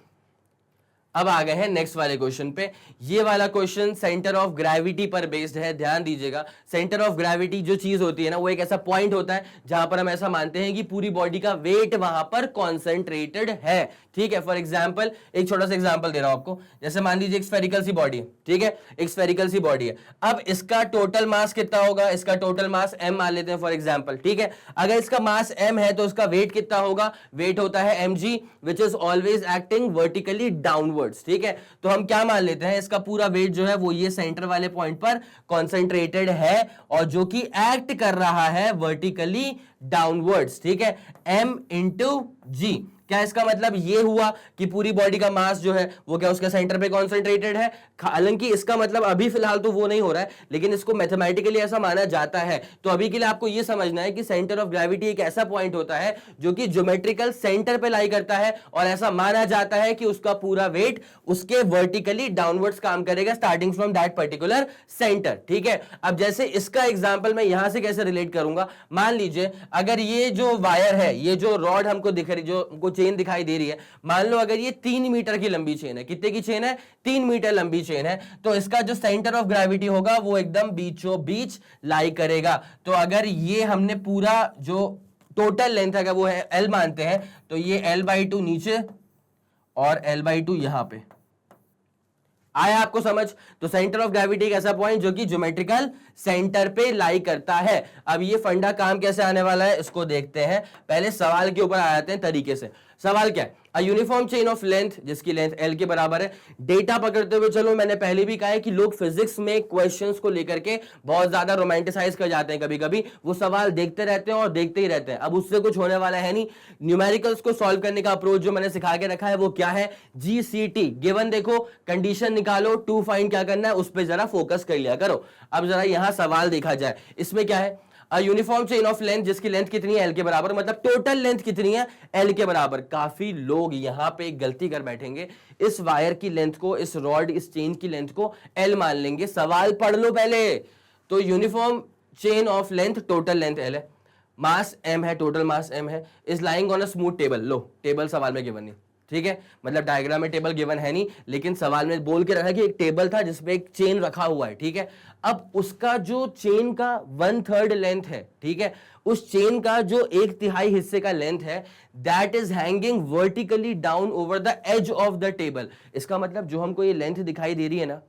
अब आ गए हैं नेक्स्ट वाले क्वेश्चन पे। ये वाला क्वेश्चन सेंटर ऑफ ग्रेविटी पर बेस्ड है, ध्यान दीजिएगा। सेंटर ऑफ ग्रेविटी जो चीज होती है ना, वो एक ऐसा पॉइंट होता है जहां पर हम ऐसा मानते हैं कि पूरी बॉडी का वेट वहां पर कॉन्सेंट्रेटेड है। ठीक है, फॉर एग्जाम्पल एक छोटा सा एग्जाम्पल दे रहा हूं आपको, जैसे मान लीजिए एक स्फेरिकल सी बॉडी है। ठीक है, एक स्फेरिकल सी बॉडी है, अब इसका टोटल मास कितना होगा? इसका टोटल मास m मान लेते हैं फॉर एग्जाम्पल। ठीक है, अगर इसका मास m है तो इसका वेट कितना होगा? वेट होता है mg, which is always acting vertically downward. ठीक है, तो हम क्या मान लेते हैं, इसका पूरा वेट जो है वो ये सेंटर वाले पॉइंट पर कॉन्सेंट्रेटेड है और जो कि एक्ट कर रहा है वर्टिकली डाउनवर्ड्स। ठीक है, m इंटू जी। क्या इसका मतलब ये हुआ कि पूरी बॉडी का मास जो है वो क्या उसके सेंटर पे कॉन्सेंट्रेटेड है? हालांकि इसका मतलब अभी फिलहाल तो वो नहीं हो रहा है, लेकिन इसको मैथमेटिकली ऐसा माना जाता है। तो अभी के लिए आपको ये समझना है कि सेंटर ऑफ ग्रेविटी एक ऐसा पॉइंट होता है जो कि ज्योमेट्रिकल सेंटर पे लाई करता है और ऐसा माना जाता है कि उसका पूरा वेट उसके वर्टिकली डाउनवर्ड्स काम करेगा starting from that particular centre. ठीक है, अब जैसे इसका एग्जांपल मैं यहां से कैसे रिलेट करूंगा, मान लीजिए अगर ये जो वायर है, ये जो रॉड हमको दिख रही, जो हमको चेन दिखाई दे रही है, मान लो अगर ये 3 मीटर की लंबी चेन है, कितने की चेन है? 3 मीटर लंबी चेन है, तो इसका जो सेंटर ऑफ ग्रेविटी होगा वो एकदम बीचों बीच लाई करेगा। तो अगर ये हमने पूरा जो टोटल लेंथ है वो है L मानते हैं, तो ये L/2 नीचे और L/2 यहां पे आया आपको समझ? तो सेंटर ऑफ ग्रेविटी एक ऐसा पॉइंट जो कि ज्योमेट्रिकल सेंटर पे लाई करता है। अब ये फंडा काम कैसे आने वाला है इसको देखते हैं, पहले सवाल के ऊपर आ जाते हैं तरीके से। सवाल क्या है? अ यूनिफॉर्म चेन ऑफ लेंथ जिसकी लेंथ L के बराबर है। डेटा पकड़ते हुए चलो, मैंने पहले भी कहा है कि लोग फिजिक्स में क्वेश्चंस को लेकर के बहुत ज्यादा रोमांटिसाइज कर जाते हैं, कभी कभी वो सवाल देखते रहते हैं और देखते ही रहते हैं। अब उससे कुछ होने वाला है नहीं। न्यूमेरिकल्स को सॉल्व करने का अप्रोच जो मैंने सिखा के रखा है वो क्या है? GCT। गिवन देखो, कंडीशन निकालो, टू फाइंड क्या करना है उस पर जरा फोकस कर लिया करो। अब जरा यहां सवाल देखा जाए, इसमें क्या है? यूनिफॉर्म चेन ऑफ लेंथ जिसकी लेंथ कितनी है? L के बराबर, मतलब टोटल लेंथ कितनी है? L के बराबर। काफी लोग यहां पे एक गलती कर बैठेंगे, इस वायर की लेंथ को, इस रॉड, इस चेन की लेंथ को L मान लेंगे। सवाल पढ़ लो पहले। तो uniform chain of length, total length L है, मास m है, टोटल मास m है, is lying on a smooth table. Low, table सवाल में गिवन नहीं। ठीक है, मतलब डायग्राम में टेबल गिवन है नहीं, लेकिन सवाल में बोल के रखा कि एक टेबल था जिसपे एक चेन रखा हुआ है। ठीक है, अब उसका जो चेन का 1/3 लेंथ है, ठीक है, उस चेन का जो 1/3 हिस्से का लेंथ है, that is hanging vertically down over the edge of the table. इसका मतलब जो हमको ये लेंथ दिखाई दे रही है ना,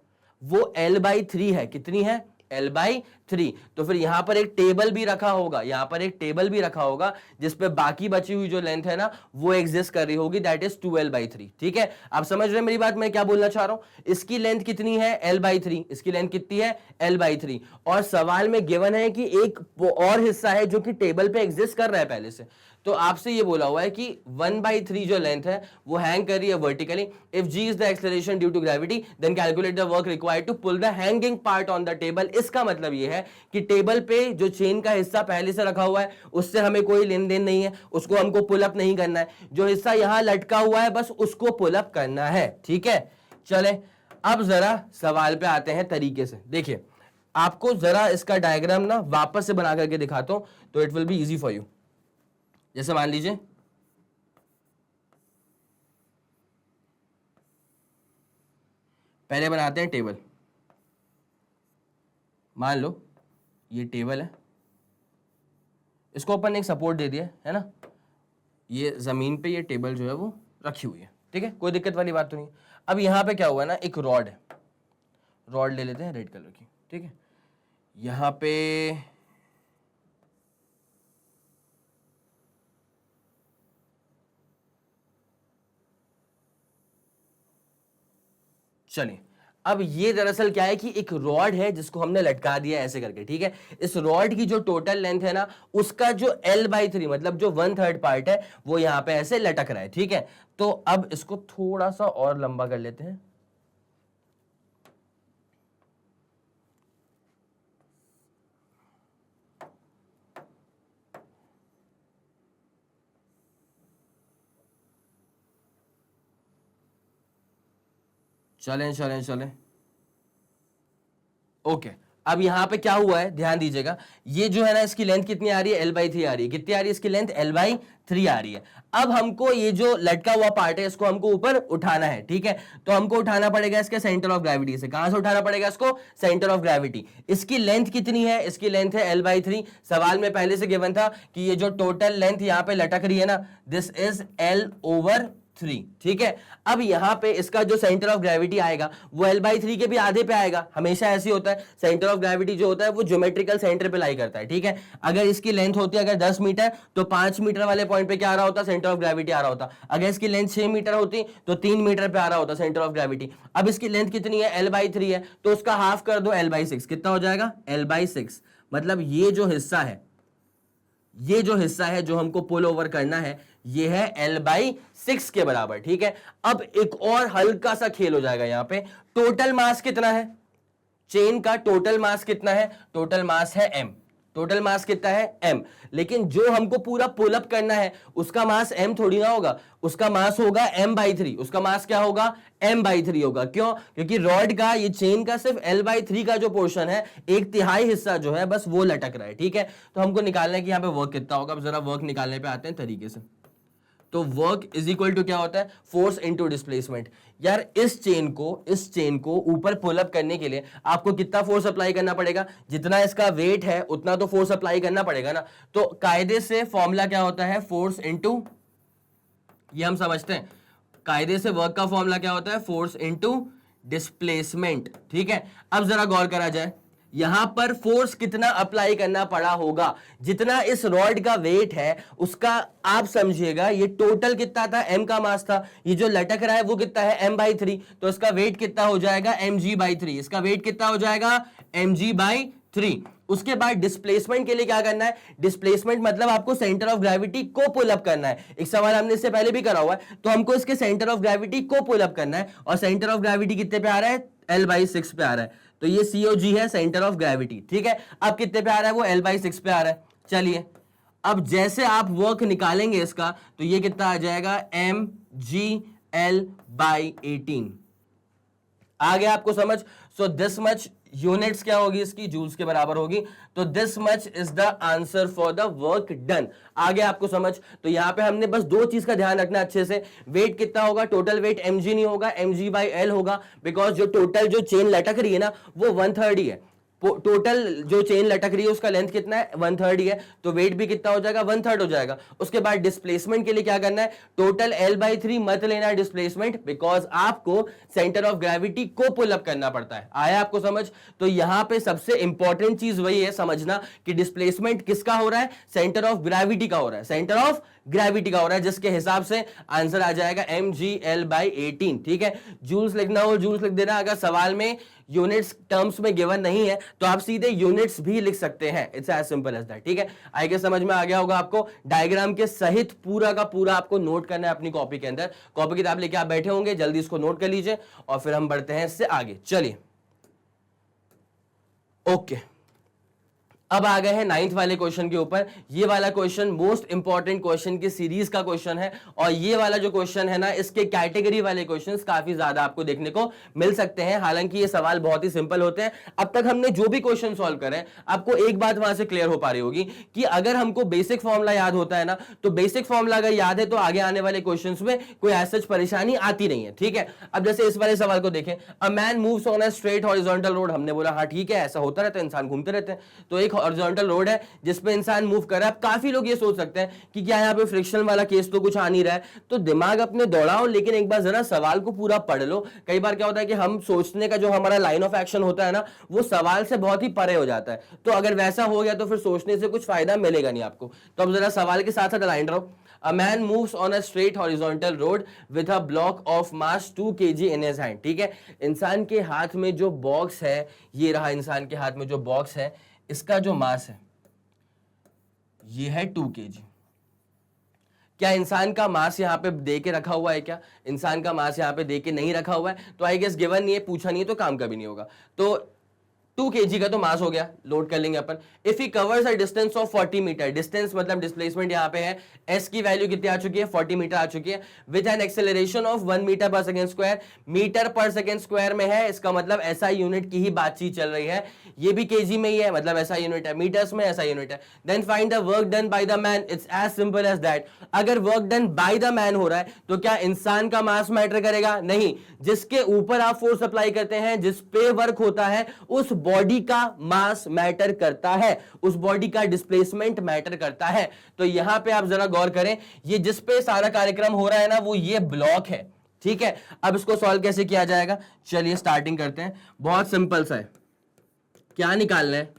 वो L/3 है। कितनी है? L/3। तो फिर यहां पर एक टेबल भी रखा होगा, यहां पर एक टेबल भी रखा होगा जिसपे बाकी बची हुई जो लेंथ है ना वो एग्जिस्ट कर रही होगी, दैट इज 2L/3। ठीक है, आप समझ रहे हैं मेरी बात, मैं क्या बोलना चाह रहा हूं? इसकी लेंथ कितनी है? L/3। इसकी लेंथ कितनी है? L/3। और सवाल में गिवन है कि एक और हिस्सा है जो कि टेबल पे एग्जिस्ट कर रहा है पहले से। तो आपसे ये बोला हुआ है कि 1/3 जो लेंथ है वो हैंग कर रही है vertically. If g is the acceleration due to gravity, then calculate the work required to pull the hanging part on the table. इसका मतलब ये है कि टेबल पे जो चेन का हिस्सा पहले से रखा हुआ है उससे हमें कोई लेन देन नहीं है, उसको हमको पुल अप नहीं करना है। जो हिस्सा यहां लटका हुआ है बस उसको पुल अप करना है। ठीक है, चले अब जरा सवाल पे आते हैं तरीके से। देखिए, आपको जरा इसका डायग्राम ना वापस से बना करके दिखाता हूं तो it will be easy for you. जैसे मान लीजिए पहले बनाते हैं टेबल। मान लो ये टेबल है, इसको अपन ने एक सपोर्ट दे दिया है ना, ये जमीन पे ये टेबल जो है वो रखी हुई है। ठीक है, कोई दिक्कत वाली बात तो नहीं। अब यहां पे क्या हुआ ना, एक रॉड है, रॉड ले लेते हैं रेड कलर की। ठीक है, यहां पे चलिए, अब ये दरअसल क्या है कि एक रॉड है जिसको हमने लटका दिया ऐसे करके, ठीक है। इस रॉड की जो टोटल लेंथ है ना, उसका जो L/3 मतलब जो 1/3 पार्ट है वो यहां पे ऐसे लटक रहा है, ठीक है। तो अब इसको थोड़ा सा और लंबा कर लेते हैं। चलें चलें चलें, ओके। अब यहां पे क्या हुआ है ध्यान दीजिएगा, ये जो है ना इसकी लेंथ कितनी आ रही है, L/3 आ रही है। कितनी आ रही है इसकी लेंथ, L/3 आ रही है। अब हमको ये जो लटका हुआ पार्ट है इसको हमको ऊपर उठाना है, ठीक है। तो हमको उठाना पड़ेगा इसके सेंटर ऑफ ग्रेविटी से। कहां से उठाना पड़ेगा इसको, सेंटर ऑफ ग्रेविटी। इसकी लेंथ कितनी है, इसकी लेंथ है L/3। सवाल में पहले से गिवन था कि ये जो टोटल लेंथ यहां पे लटक रही है ना, दिस इज L/3, ठीक है। अब यहां पे इसका जो सेंटर ऑफ ग्रेविटी आएगा वो L/3 के भी आधे पे आएगा। हमेशा ऐसे होता है, सेंटर ऑफ ग्रेविटी जो होता है वो ज्योमेट्रिकल सेंटर पे लाई करता है, ठीक है। अगर इसकी लेंथ होती है अगर 10 मीटर तो 5 मीटर वाले पॉइंट पे क्या आ रहा होता, सेंटर ऑफ ग्रेविटी आ रहा होता। अगर इसकी लेंथ 6 मीटर होती तो 3 मीटर पे आ रहा होता सेंटर ऑफ ग्रेविटी। अब इसकी लेंथ कितनी है, L/3 है, तो उसका हाफ कर दो L/6। कितना हो जाएगा, L/6। मतलब ये जो हिस्सा है, ये जो हिस्सा है जो हमको पुल ओवर करना है, ये है L/6 के बराबर, ठीक है। अब एक और हल्का सा खेल हो जाएगा यहां पे। टोटल मास कितना है, चेन का टोटल मास कितना है, टोटल मास है m। टोटल मास कितना है, m। लेकिन जो हमको पूरा पुल अप करना है उसका मास m थोड़ी ना होगा, उसका मास होगा m/3। उसका मास क्या होगा, m/3 होगा। क्यों, क्योंकि रॉड का, ये चेन का सिर्फ L/3 का जो पोर्शन है, 1/3 हिस्सा जो है बस वो लटक रहा है, ठीक है। तो हमको निकालना है कि यहां पे वर्क कितना होगा। अब जरा वर्क निकालने पे आते हैं तरीके से। तो वर्क इज इक्वल टू क्या होता है, फोर्स इनटू डिस्प्लेसमेंट। यार इस चेन को ऊपर पुल अप करने के लिए आपको कितना फोर्स अप्लाई करना पड़ेगा, जितना इसका वेट है उतना तो फोर्स अप्लाई करना पड़ेगा ना। तो कायदे से फॉर्मूला क्या होता है, फोर्स इनटू, ये हम समझते हैं, कायदे से वर्क का फॉर्मूला क्या होता है, फोर्स इनटू डिस्प्लेसमेंट, ठीक है। अब जरा गौर करा जाए, यहां पर फोर्स कितना अप्लाई करना पड़ा होगा, जितना इस रॉड का वेट है उसका आप समझिएगा। ये टोटल कितना था, m का मास था, ये जो लटक रहा है वो कितना है, m/3। तो इसका वेट कितना हो जाएगा, mg/3। इसका वेट कितना हो जाएगा, mg/3। उसके बाद डिस्प्लेसमेंट के लिए क्या करना है, डिस्प्लेसमेंट मतलब आपको सेंटर ऑफ ग्रेविटी को पुल अप करना है। एक सवाल हमने इससे पहले भी करा हुआ है, तो हमको इसके सेंटर ऑफ ग्रेविटी को पुल अप करना है। और सेंटर ऑफ ग्रेविटी कितने पे आ रहा है, L/6 पे आ रहा है। तो ये COG है सेंटर ऑफ ग्रेविटी, ठीक है। अब कितने पे आ रहा है, वो L/6 पे आ रहा है। चलिए, अब जैसे आप वर्क निकालेंगे इसका तो ये कितना आ जाएगा, mgL/18। आ गया आपको समझ। सो दिस मच यूनिट्स क्या होगी इसकी, जूल्स के बराबर होगी। तो this much is the answer for the work done. आ गया आपको समझ। तो यहां पे हमने बस दो चीज का ध्यान रखना अच्छे से, वेट कितना होगा, टोटल वेट mg नहीं होगा, mg/L होगा। बिकॉज जो टोटल जो चेन लटक रही है ना वो 1/3 ही है। टोटल जो चेन लटक रही है उसका लेंथ कितना है, 1/3 ही है। तो वेट भी कितना हो जाएगा, 1/3 हो जाएगा। उसके बाद डिस्प्लेसमेंट के लिए क्या करना है, टोटल L/3 मत लेना डिस्प्लेसमेंट, बिकॉज आपको सेंटर ऑफ ग्रेविटी को पुल अप करना पड़ता है। आया आपको समझ। तो यहां पे सबसे इंपॉर्टेंट चीज वही है समझना कि डिस्प्लेसमेंट किसका हो रहा है, सेंटर ऑफ ग्रेविटी का हो रहा है, सेंटर ऑफ ग्रेविटी का हो रहा है, जिसके हिसाब से आंसर आ जाएगा mgL/18, ठीक है। जूल्स लिखना हो जूल्स लिख देना। अगर सवाल में यूनिट्स टर्म्स में गिवन नहीं है तो आप सीधे यूनिट्स भी लिख सकते हैं। It's as simple as that, ठीक है। आई गेस समझ में आ गया होगा आपको। डायग्राम के सहित पूरा का पूरा आपको नोट करना है अपनी कॉपी के अंदर। कॉपी किताब लेके आप बैठे होंगे, जल्दी इसको नोट कर लीजिए और फिर हम बढ़ते हैं इससे आगे। चलिए, ओके। अब आ गए हैं 9th वाले क्वेश्चन के ऊपर। ये वाला क्वेश्चन मोस्ट इंपॉर्टेंट क्वेश्चन की सीरीज का क्वेश्चन है। और ये वाला जो क्वेश्चन है ना, इसके कैटेगरी वाले क्वेश्चंस काफी ज्यादा आपको देखने को मिल सकते हैं। हालांकि ये सवाल बहुत ही सिंपल होते हैं। अब तक हमने जो भी क्वेश्चन सॉल्व करे, आपको एक बात वहां से क्लियर हो पा रही होगी कि अगर हमको बेसिक फॉर्मूला याद होता है ना, तो बेसिक फॉर्मूला अगर याद है तो आगे आने वाले क्वेश्चन में कोई ऐसी परेशानी आती नहीं है, ठीक है। अब जैसे इस वाले सवाल को देखें, a man moves on a straight horizontal road. हमने बोला हाँ ठीक है, ऐसा होता रहता है, इंसान घूमते रहते हैं। तो एक हॉरिजॉन्टल रोड है जिसपे इंसान मूव कर रहा है। अब काफी लोग ये सोच सकते हैं कि क्या यहाँ पे फ्रिक्शन वाला केस तो कुछ आ नहीं रहा है, तो दिमाग अपने दौड़ाओ, लेकिन एक बार जरा सवाल को पूरा पढ़ लो। कई बार क्या होता है कि हम सोचने का जो हमारा लाइन ऑफ एक्शन होता है ना, वो सवाल से बहुत ही परे हो जाता है। तो अगर वैसा हो गया तो फिर सोचने से कुछ फायदा मिलेगा नहीं आपको। तो अब जरा सवाल के साथ साथ अलाइन रहो। A man moves on a straight horizontal road with a block of mass 2 kg in his hand. ठीक है, इंसान के हाथ में जो बॉक्स है, ये रहा इंसान के हाथ में जो बॉक्स है, इसका जो मास है ये है 2 kg। क्या इंसान का मास यहां पे दे के रखा हुआ है? क्या इंसान का मास यहां पे दे के नहीं रखा हुआ है? तो आई गेस गिवन नहीं है, पूछा नहीं है, तो काम का भी नहीं होगा। तो 2 kg का तो मास हो गया, लोड कर लेंगे अपन। If he covers a distance of 40 metre, distance मतलब डिस्प्लेसमेंट यहां पे है, s की वैल्यू कितनी आ चुकी है? 40 मीटर आ चुकी है, with an acceleration of 1 metre per second square. Metre per second square में है, इसका मतलब SI यूनिट की ही बातचीत चल रही है। ये भी kg में ही है, मतलब SI यूनिट है, मीटर्स में SI यूनिट है। Then find the work done by the man. It's as simple as that. अगर work done by the man हो रहा है तो क्या इंसान का मास मैटर करेगा? नहीं। जिसके ऊपर आप फोर्स अप्लाई करते हैं, जिस पे वर्क होता है, उस बॉडी का मास मैटर करता है, उस बॉडी का डिस्प्लेसमेंट मैटर करता है। तो यहां पे आप जरा गौर करें, ये जिस पे सारा कार्यक्रम हो रहा है ना, वो ये ब्लॉक है। ठीक है, अब इसको सॉल्व कैसे किया जाएगा? चलिए स्टार्टिंग करते हैं। बहुत सिंपल सा है। क्या निकालना है?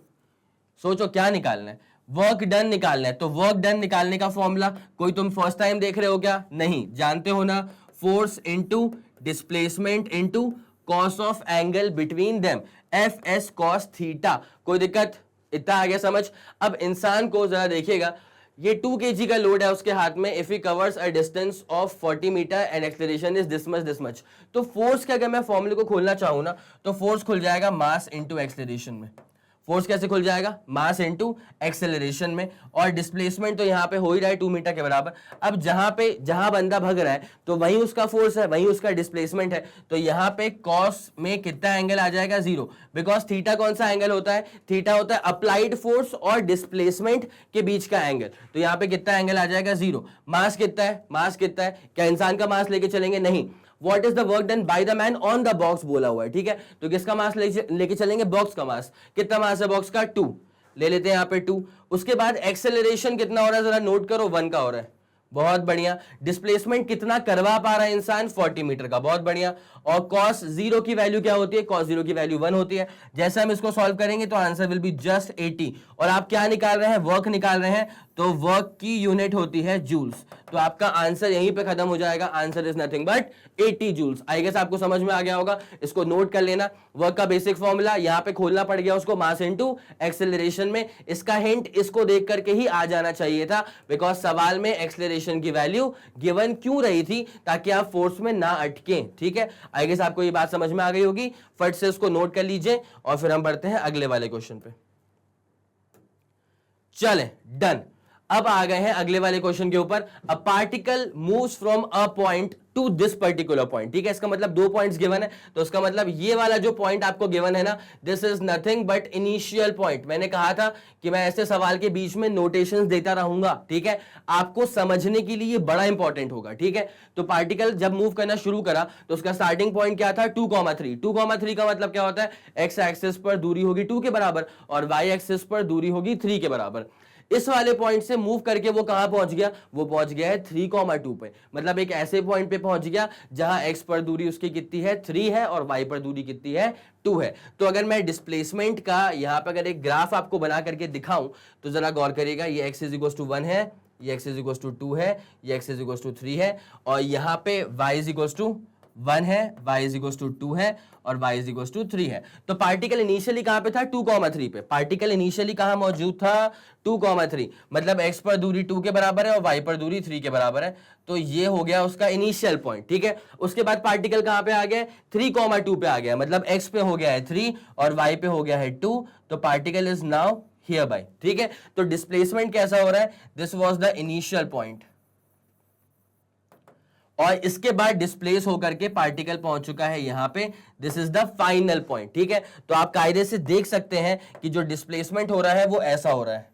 सोचो क्या निकालना है? वर्क डन निकालना है। तो वर्क डन निकालने का फॉर्मूला कोई तुम फर्स्ट टाइम देख रहे हो क्या? नहीं, जानते हो ना, force into displacement into cos of angle between them, FS cos theta. कोई दिक्कत? इतना आ गया समझ? अब इंसान को जरा देखिएगा, ये 2 kg का लोड है उसके हाथ में। If he covers a distance of 40 metre and acceleration is this much. तो फोर्स का अगर मैं फॉर्मूले को खोलना चाहूं ना, तो फोर्स खुल जाएगा मास इनटू एक्सेलरेशन में। फोर्स कैसे खुल जाएगा? मास इनटू एक्सेलरेशन में। और डिस्प्लेसमेंट तो यहां पे हो ही रहा है 2 मीटर के बराबर। अब जहां बंदा भग रहा है तो वहीं उसका फोर्स है, वहीं उसका डिस्प्लेसमेंट है। तो यहां पे कॉस में कितना एंगल आ जाएगा? 0, बिकॉज थीटा कौन सा एंगल होता है? थीटा होता है अप्लाइड फोर्स और डिस्प्लेसमेंट के बीच का एंगल। तो यहां पे कितना एंगल आ जाएगा? 0। मास कितना है? मास कितना है? क्या इंसान का मास लेके चलेंगे? नहीं। What is the work done by the man on the box बोला हुआ है। ठीक है, तो किसका मास लेके चलेंगे? बॉक्स का मास। कितना मास है बॉक्स का? 2 ले लेते हैं यहाँ पे 2। उसके बाद एक्सेलरेशन कितना हो रहा है जरा नोट करो, 1 का हो रहा है। बहुत बढ़िया। डिस्प्लेसमेंट कितना करवा पा रहा है इंसान? 40 मीटर का। बहुत बढ़िया। और cos 0 की वैल्यू क्या होती है? cos 0 की वैल्यू 1 होती है। जैसे हम इसको सॉल्व करेंगे तो आंसर विल बी जस्ट 80। और आप क्या निकाल रहे हैं? वर्क निकाल रहे हैं, तो वर्क की यूनिट होती है जूल्स। तो आपका आंसर यहीं पे खत्म हो जाएगा। Answer is nothing but 80 joules. I guess आपको समझ में आ गया होगा, इसको नोट कर लेना। वर्क का बेसिक फॉर्मूला यहां पे खोलना पड़ गया उसको, मास इनटू एक्सेलरेशन में। इसका हिंट इसको देख करके ही आ जाना चाहिए था, बिकॉज सवाल में एक्सेलरेशन की वैल्यू गिवन क्यों रही थी? ताकि आप फोर्स में ना अटके। ठीक है, आई गेस आपको ये बात समझ में आ गई होगी। फट से इसको नोट कर लीजिए और फिर हम बढ़ते हैं अगले वाले क्वेश्चन पे। चले, डन। अब आ गए हैं अगले वाले क्वेश्चन के ऊपर। A particle moves from a point two this particular point. ठीक है, इसका मतलब 2 पॉइंट्स गिवन है, तो इसका मतलब ये वाला जो पॉइंट आपको गिवन है ना, this is nothing but initial point. मैंने कहा था कि मैं ऐसे सवाल के बीच में नोटेशंस देता रहूंगा। ठीक है, आपको समझने के लिए बड़ा इंपॉर्टेंट होगा। ठीक है, तो पार्टिकल जब मूव करना शुरू करा तो उसका स्टार्टिंग पॉइंट क्या था? 2,3। 2,3 का मतलब क्या होता है? एक्स एक्सिस पर दूरी होगी 2 के बराबर और वाई एक्सिस पर दूरी होगी 3 के बराबर। इस वाले पॉइंट से मूव करके वो कहां पहुंच गया? वो पहुंच गया है 3,2 पे। मतलब एक ऐसे पॉइंट पे पहुंच गया जहां x पर दूरी उसकी कितनी है? 3 है और y पर दूरी कितनी है? 2 है। तो अगर मैं डिस्प्लेसमेंट का यहां पर अगर एक ग्राफ आपको बना करके दिखाऊं तो जरा गौर करिएगा। ये x = 1 है, ये x = 2 है, ये x = 3 है और यहां पे y = 1 है, y = 2 है और y = 3 है। तो पार्टिकल इनिशियली कहां पे था? 2,3 पे। पार्टिकल इनिशियली कहां मौजूद था? 2,3। मतलब x पर दूरी 2 के बराबर है और y पर दूरी 3 के बराबर है। तो ये हो गया उसका इनिशियल पॉइंट। ठीक है, उसके बाद पार्टिकल कहां पे आ गया? 3,2 पे आ गया। मतलब x पे हो गया है 3 और y पे हो गया है 2। तो particle is now here bye. ठीक है, तो डिस्प्लेसमेंट कैसा हो रहा है? This was the initial point और इसके बाद डिस्प्लेस होकर के पार्टिकल पहुंच चुका है यहां पे। This is the final point. ठीक है, तो आप कायदे से देख सकते हैं कि जो डिस्प्लेसमेंट हो रहा है वो ऐसा हो रहा है,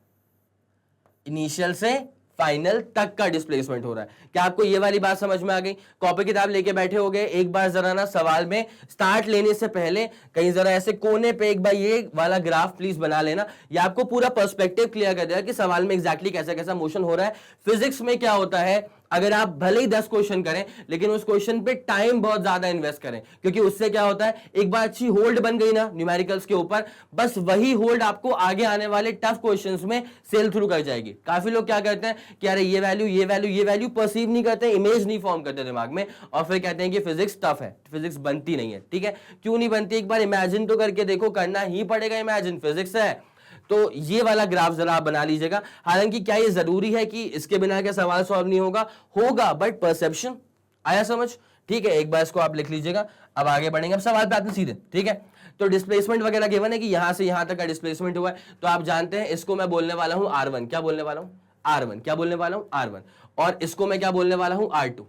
इनिशियल से फाइनल तक का डिस्प्लेसमेंट हो रहा है। क्या आपको ये वाली बात समझ में आ गई? कॉपी किताब लेके बैठे हो गए, एक बार जरा ना सवाल में स्टार्ट लेने से पहले कहीं जरा ऐसे कोने पे एक बार ये वाला ग्राफ प्लीज बना लेना। ये आपको पूरा पर्सपेक्टिव क्लियर कर देगा कि सवाल में एग्जैक्टली कैसा कैसा मोशन हो रहा है। फिजिक्स में क्या होता है अगर आप भले ही 10 क्वेश्चन करें लेकिन उस क्वेश्चन पे टाइम बहुत ज्यादा इन्वेस्ट करें, क्योंकि उससे क्या होता है, एक बार अच्छी होल्ड बन गई ना न्यूमेरिकल्स के ऊपर, बस वही होल्ड आपको आगे आने वाले टफ क्वेश्चंस में सेल थ्रू कर जाएगी। काफी लोग क्या करते हैं कि अरे ये वैल्यू ये वैल्यू ये वैल्यू परसीव नहीं करते, इमेज नहीं फॉर्म करते दिमाग में, और फिर कहते हैं कि फिजिक्स टफ है, फिजिक्स बनती नहीं है। ठीक है, क्यों नहीं बनती, एक बार इमेजिन तो करके देखो, करना ही पड़ेगा, इमेजिन फिजिक्स है। तो ये वाला ग्राफ जरा आप बना लीजिएगा। हालांकि क्या ये जरूरी है कि इसके बिना क्या सवाल सॉल्व नहीं होगा, होगा, बट परसेप्शन आया समझ। ठीक है, एक बार इसको आप लिख लीजिएगा। अब आगे बढ़ेंगे, अब सवाल पे आते हैं सीधे। ठीक है, तो डिस्प्लेसमेंट वगैरह गिवन है कि यहां से यहां तक का डिस्प्लेसमेंट हुआ है, तो आप जानते हैं इसको मैं बोलने वाला हूं R1। क्या बोलने वाला हूं, R1। क्या बोलने वाला हूं, R1। और इसको मैं क्या बोलने वाला हूं, R2।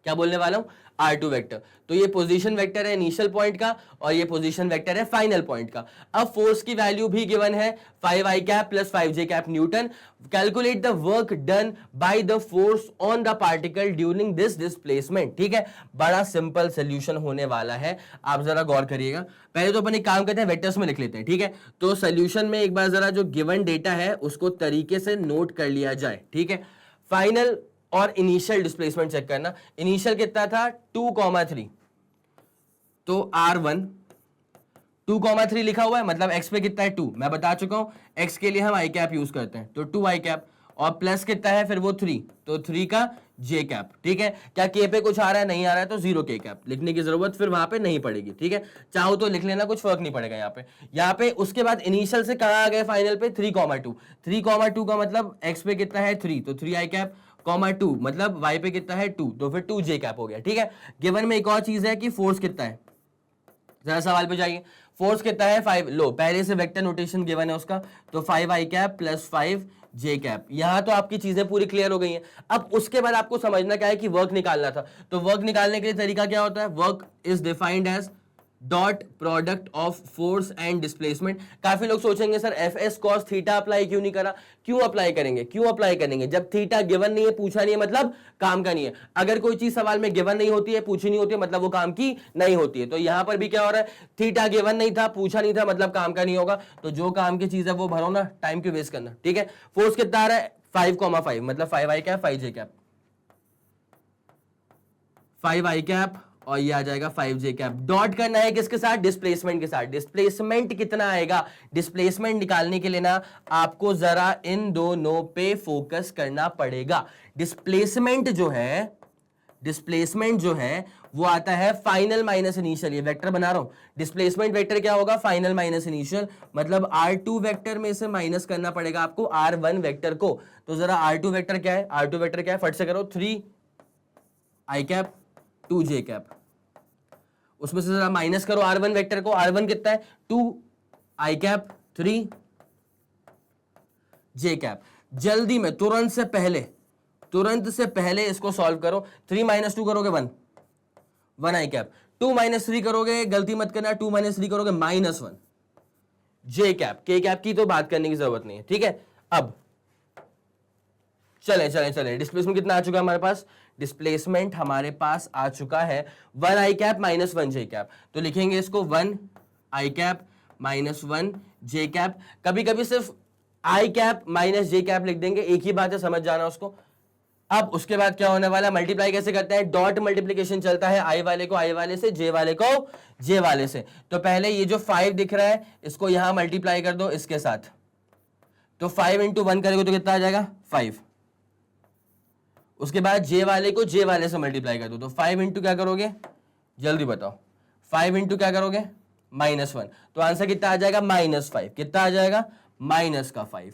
क्या बोलने वाला हूं, R2 वेक्टर। तो ये पोजीशन वेक्टर है इनिशियल पॉइंट का, और ये पोजीशन वेक्टर है फाइनल पॉइंट का। अब फोर्स की वैल्यू भी गिवन है 5i cap plus 5j cap Newton. Calculate the work done by the force on the particle during this displacement. ठीक है, बड़ा सिंपल सोल्यूशन होने वाला है, आप जरा गौर करिएगा। पहले तो अपन एक काम करते हैं, वेक्टर्स में लिख लेते हैं। ठीक है, तो सोल्यूशन में एक बार जरा जो गिवन डेटा है उसको तरीके से नोट कर लिया जाए। ठीक है, फाइनल और इनिशियल डिस्प्लेसमेंट चेक करना। इनिशियल कितना था, 2,3, तो R1 2,3 लिखा हुआ है, मतलब x पे कितना है 2, मैं बता चुका हूं। x के लिए हम i कैप यूज करते हैं, तो 2i कैप, और प्लस कितना है फिर वो 3, तो 3 का j कैप। ठीक है, क्या k पे कुछ आ रहा है, नहीं आ रहा है, तो 0 k कैप लिखने की जरूरत फिर वहां पे नहीं पड़ेगी। ठीक है, चाहो तो लिख लेना, कुछ फर्क नहीं पड़ेगा यहाँ पे। उसके बाद इनिशियल से कहां आ गए फाइनल पे, 3,2। 3,2 का मतलब x पे कितना है 3, तो 3i कैप, (2) मतलब y पे कितना है 2, तो फिर 2j कैप हो गया। ठीक है, गिवन में एक और चीज है कि फोर्स कितना है, जरा सवाल पे जाइए। फोर्स कितना है 5, लो पहले से वेक्टर नोटेशन गिवन है उसका, तो 5i cap plus 5j cap. यहां तो आपकी चीजें पूरी क्लियर हो गई हैं। अब उसके बाद आपको समझना क्या है कि वर्क निकालना था, तो वर्क निकालने के लिए तरीका क्या होता है, work is defined as dot product of force and displacement. काफी लोग सोचेंगे sir F S cos theta apply क्यों नहीं करा, क्यों अप्लाई करेंगे, क्यों अप्लाई करेंगे, जब थीटा गिवन नहीं है, पूछा नहीं है, मतलब काम का नहीं है। अगर कोई चीज सवाल में गिवन नहीं होती है, पूछी नहीं होती है, मतलब वो काम की नहीं होती है। तो यहां पर भी क्या हो रहा है, थीटा गिवन नहीं था, पूछा नहीं था, मतलब काम का नहीं होगा। तो जो काम की चीज है वो भरो ना, टाइम क्यों वेस्ट करना। ठीक है, फोर्स कितना आ रहा है 5,5, मतलब 5i cap 5j cap, 5i cap और ये आ जाएगा 5j कैप। डॉट करना है किसके साथ, डिस्प्लेसमेंट के साथ। डिस्प्लेसमेंट कितना आएगा, डिस्प्लेसमेंट निकालने के लिए ना आपको जरा इन दोनों पे फोकस करना पड़ेगा। डिस्प्लेसमेंट जो है वो आता है फाइनल माइनस इनिशियल। ये वेक्टर बना रहा हूं, डिस्प्लेसमेंट वेक्टर क्या होगा, फाइनल माइनस इनिशियल, मतलब R2 वेक्टर में से माइनस करना पड़ेगा आपको R1 वेक्टर को। तो जरा R2 वेक्टर क्या है, R2 वेक्टर क्या है, फट से करो, 3i कैप 2j कैप, उसमें से जरा माइनस करो R1 वेक्टर को। R1 कितना है 2i कैप 3j कैप। जल्दी में तुरंत से पहले इसको सॉल्व करो। 3 - 2 करोगे 1i कैप, 2 - 3 करोगे, गलती मत करना, 2 - 3 करोगे -1 j कैप। k कैप की तो बात करने की जरूरत नहीं है। ठीक है, अब चले डिस्प्लेसमेंट कितना आ चुका है हमारे पास, डिस्प्लेसमेंट हमारे पास आ चुका है 1i कैप -1j कैप। तो लिखेंगे इसको 1i कैप -1j कैप। कभी कभी सिर्फ i कैप -j कैप लिख देंगे, एक ही बात है, समझ जाना उसको। अब उसके बाद क्या होने वाला है, मल्टीप्लाई कैसे करते हैं, डॉट मल्टीप्लीकेशन चलता है, i वाले को i वाले से, j वाले को j वाले से। तो पहले ये जो 5 दिख रहा है इसको यहां मल्टीप्लाई कर दो इसके साथ, तो 5 × 1 करेंगे तो कितना आ जाएगा 5। उसके बाद j वाले को j वाले से मल्टीप्लाई कर दो, तो 5 × क्या करोगे, जल्दी बताओ, 5 × क्या करोगे -1, तो आंसर कितना आ जाएगा -5। कितना आ जाएगा, -5।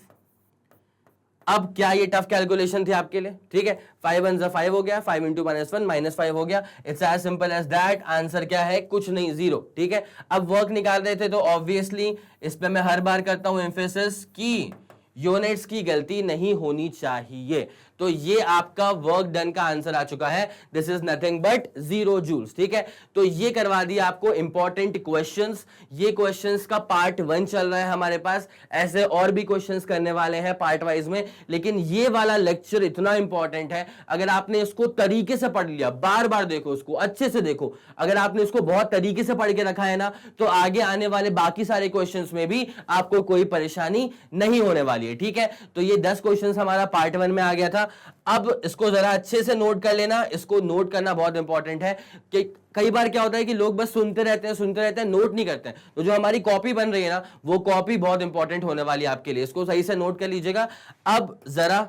अब क्या ये टफ कैलकुलेशन थी आपके लिए, ठीक है, 5 × 1 5 हो गया, 5 × -1 -5 हो गया। It's as simple as that. Answer क्या है, कुछ नहीं, 0। ठीक है, अब वर्क निकाल रहे थे तो ऑब्वियसली इस पे मैं हर बार करता हूं एम्फेसिस की यूनिट्स की गलती नहीं होनी चाहिए। तो ये आपका वर्क डन का आंसर आ चुका है, this is nothing but 0 joules. ठीक है, तो ये करवा दिया आपको इंपॉर्टेंट क्वेश्चंस। ये क्वेश्चंस का पार्ट 1 चल रहा है हमारे पास, ऐसे और भी क्वेश्चंस करने वाले हैं पार्ट वाइज में, लेकिन ये वाला लेक्चर इतना इंपॉर्टेंट है, अगर आपने इसको तरीके से पढ़ लिया, बार बार देखो उसको, अच्छे से देखो, अगर आपने इसको बहुत तरीके से पढ़ के रखा है ना, तो आगे आने वाले बाकी सारे क्वेश्चंस में भी आपको कोई परेशानी नहीं होने वाली है। ठीक है, तो ये 10 क्वेश्चंस हमारा पार्ट 1 में आ गया था। लिया। अब इसको जरा अच्छे से नोट कर लेना, इसको नोट करना बहुत इंपॉर्टेंट है कि कई बार क्या होता है कि लोग बस सुनते रहते हैं, नोट नहीं करते हैं। तो जो हमारी कॉपी बन रही है ना, वो कॉपी बहुत इंपॉर्टेंट होने वाली है आपके लिए, इसको सही से नोट कर लीजिएगा। अब जरा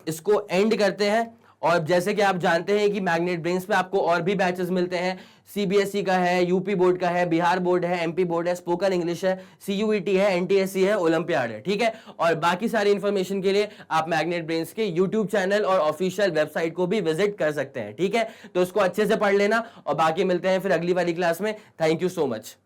इसको एंड करते हैं। और जैसे कि आप जानते हैं कि मैग्नेट ब्रेन्स पे आपको और भी बैचेस मिलते हैं, सीबीएसई का है, यूपी बोर्ड का है, बिहार बोर्ड है, एमपी बोर्ड है, स्पोकन इंग्लिश है, सीयूईटी है, एनटीएससी है, ओलंपियाड है, ठीक है। और बाकी सारी इंफॉर्मेशन के लिए आप मैग्नेट ब्रेन्स के यूट्यूब चैनल और ऑफिशियल वेबसाइट को भी विजिट कर सकते हैं, ठीक है। तो इसको अच्छे से पढ़ लेना और बाकी मिलते हैं फिर अगली वाली क्लास में। Thank you so much.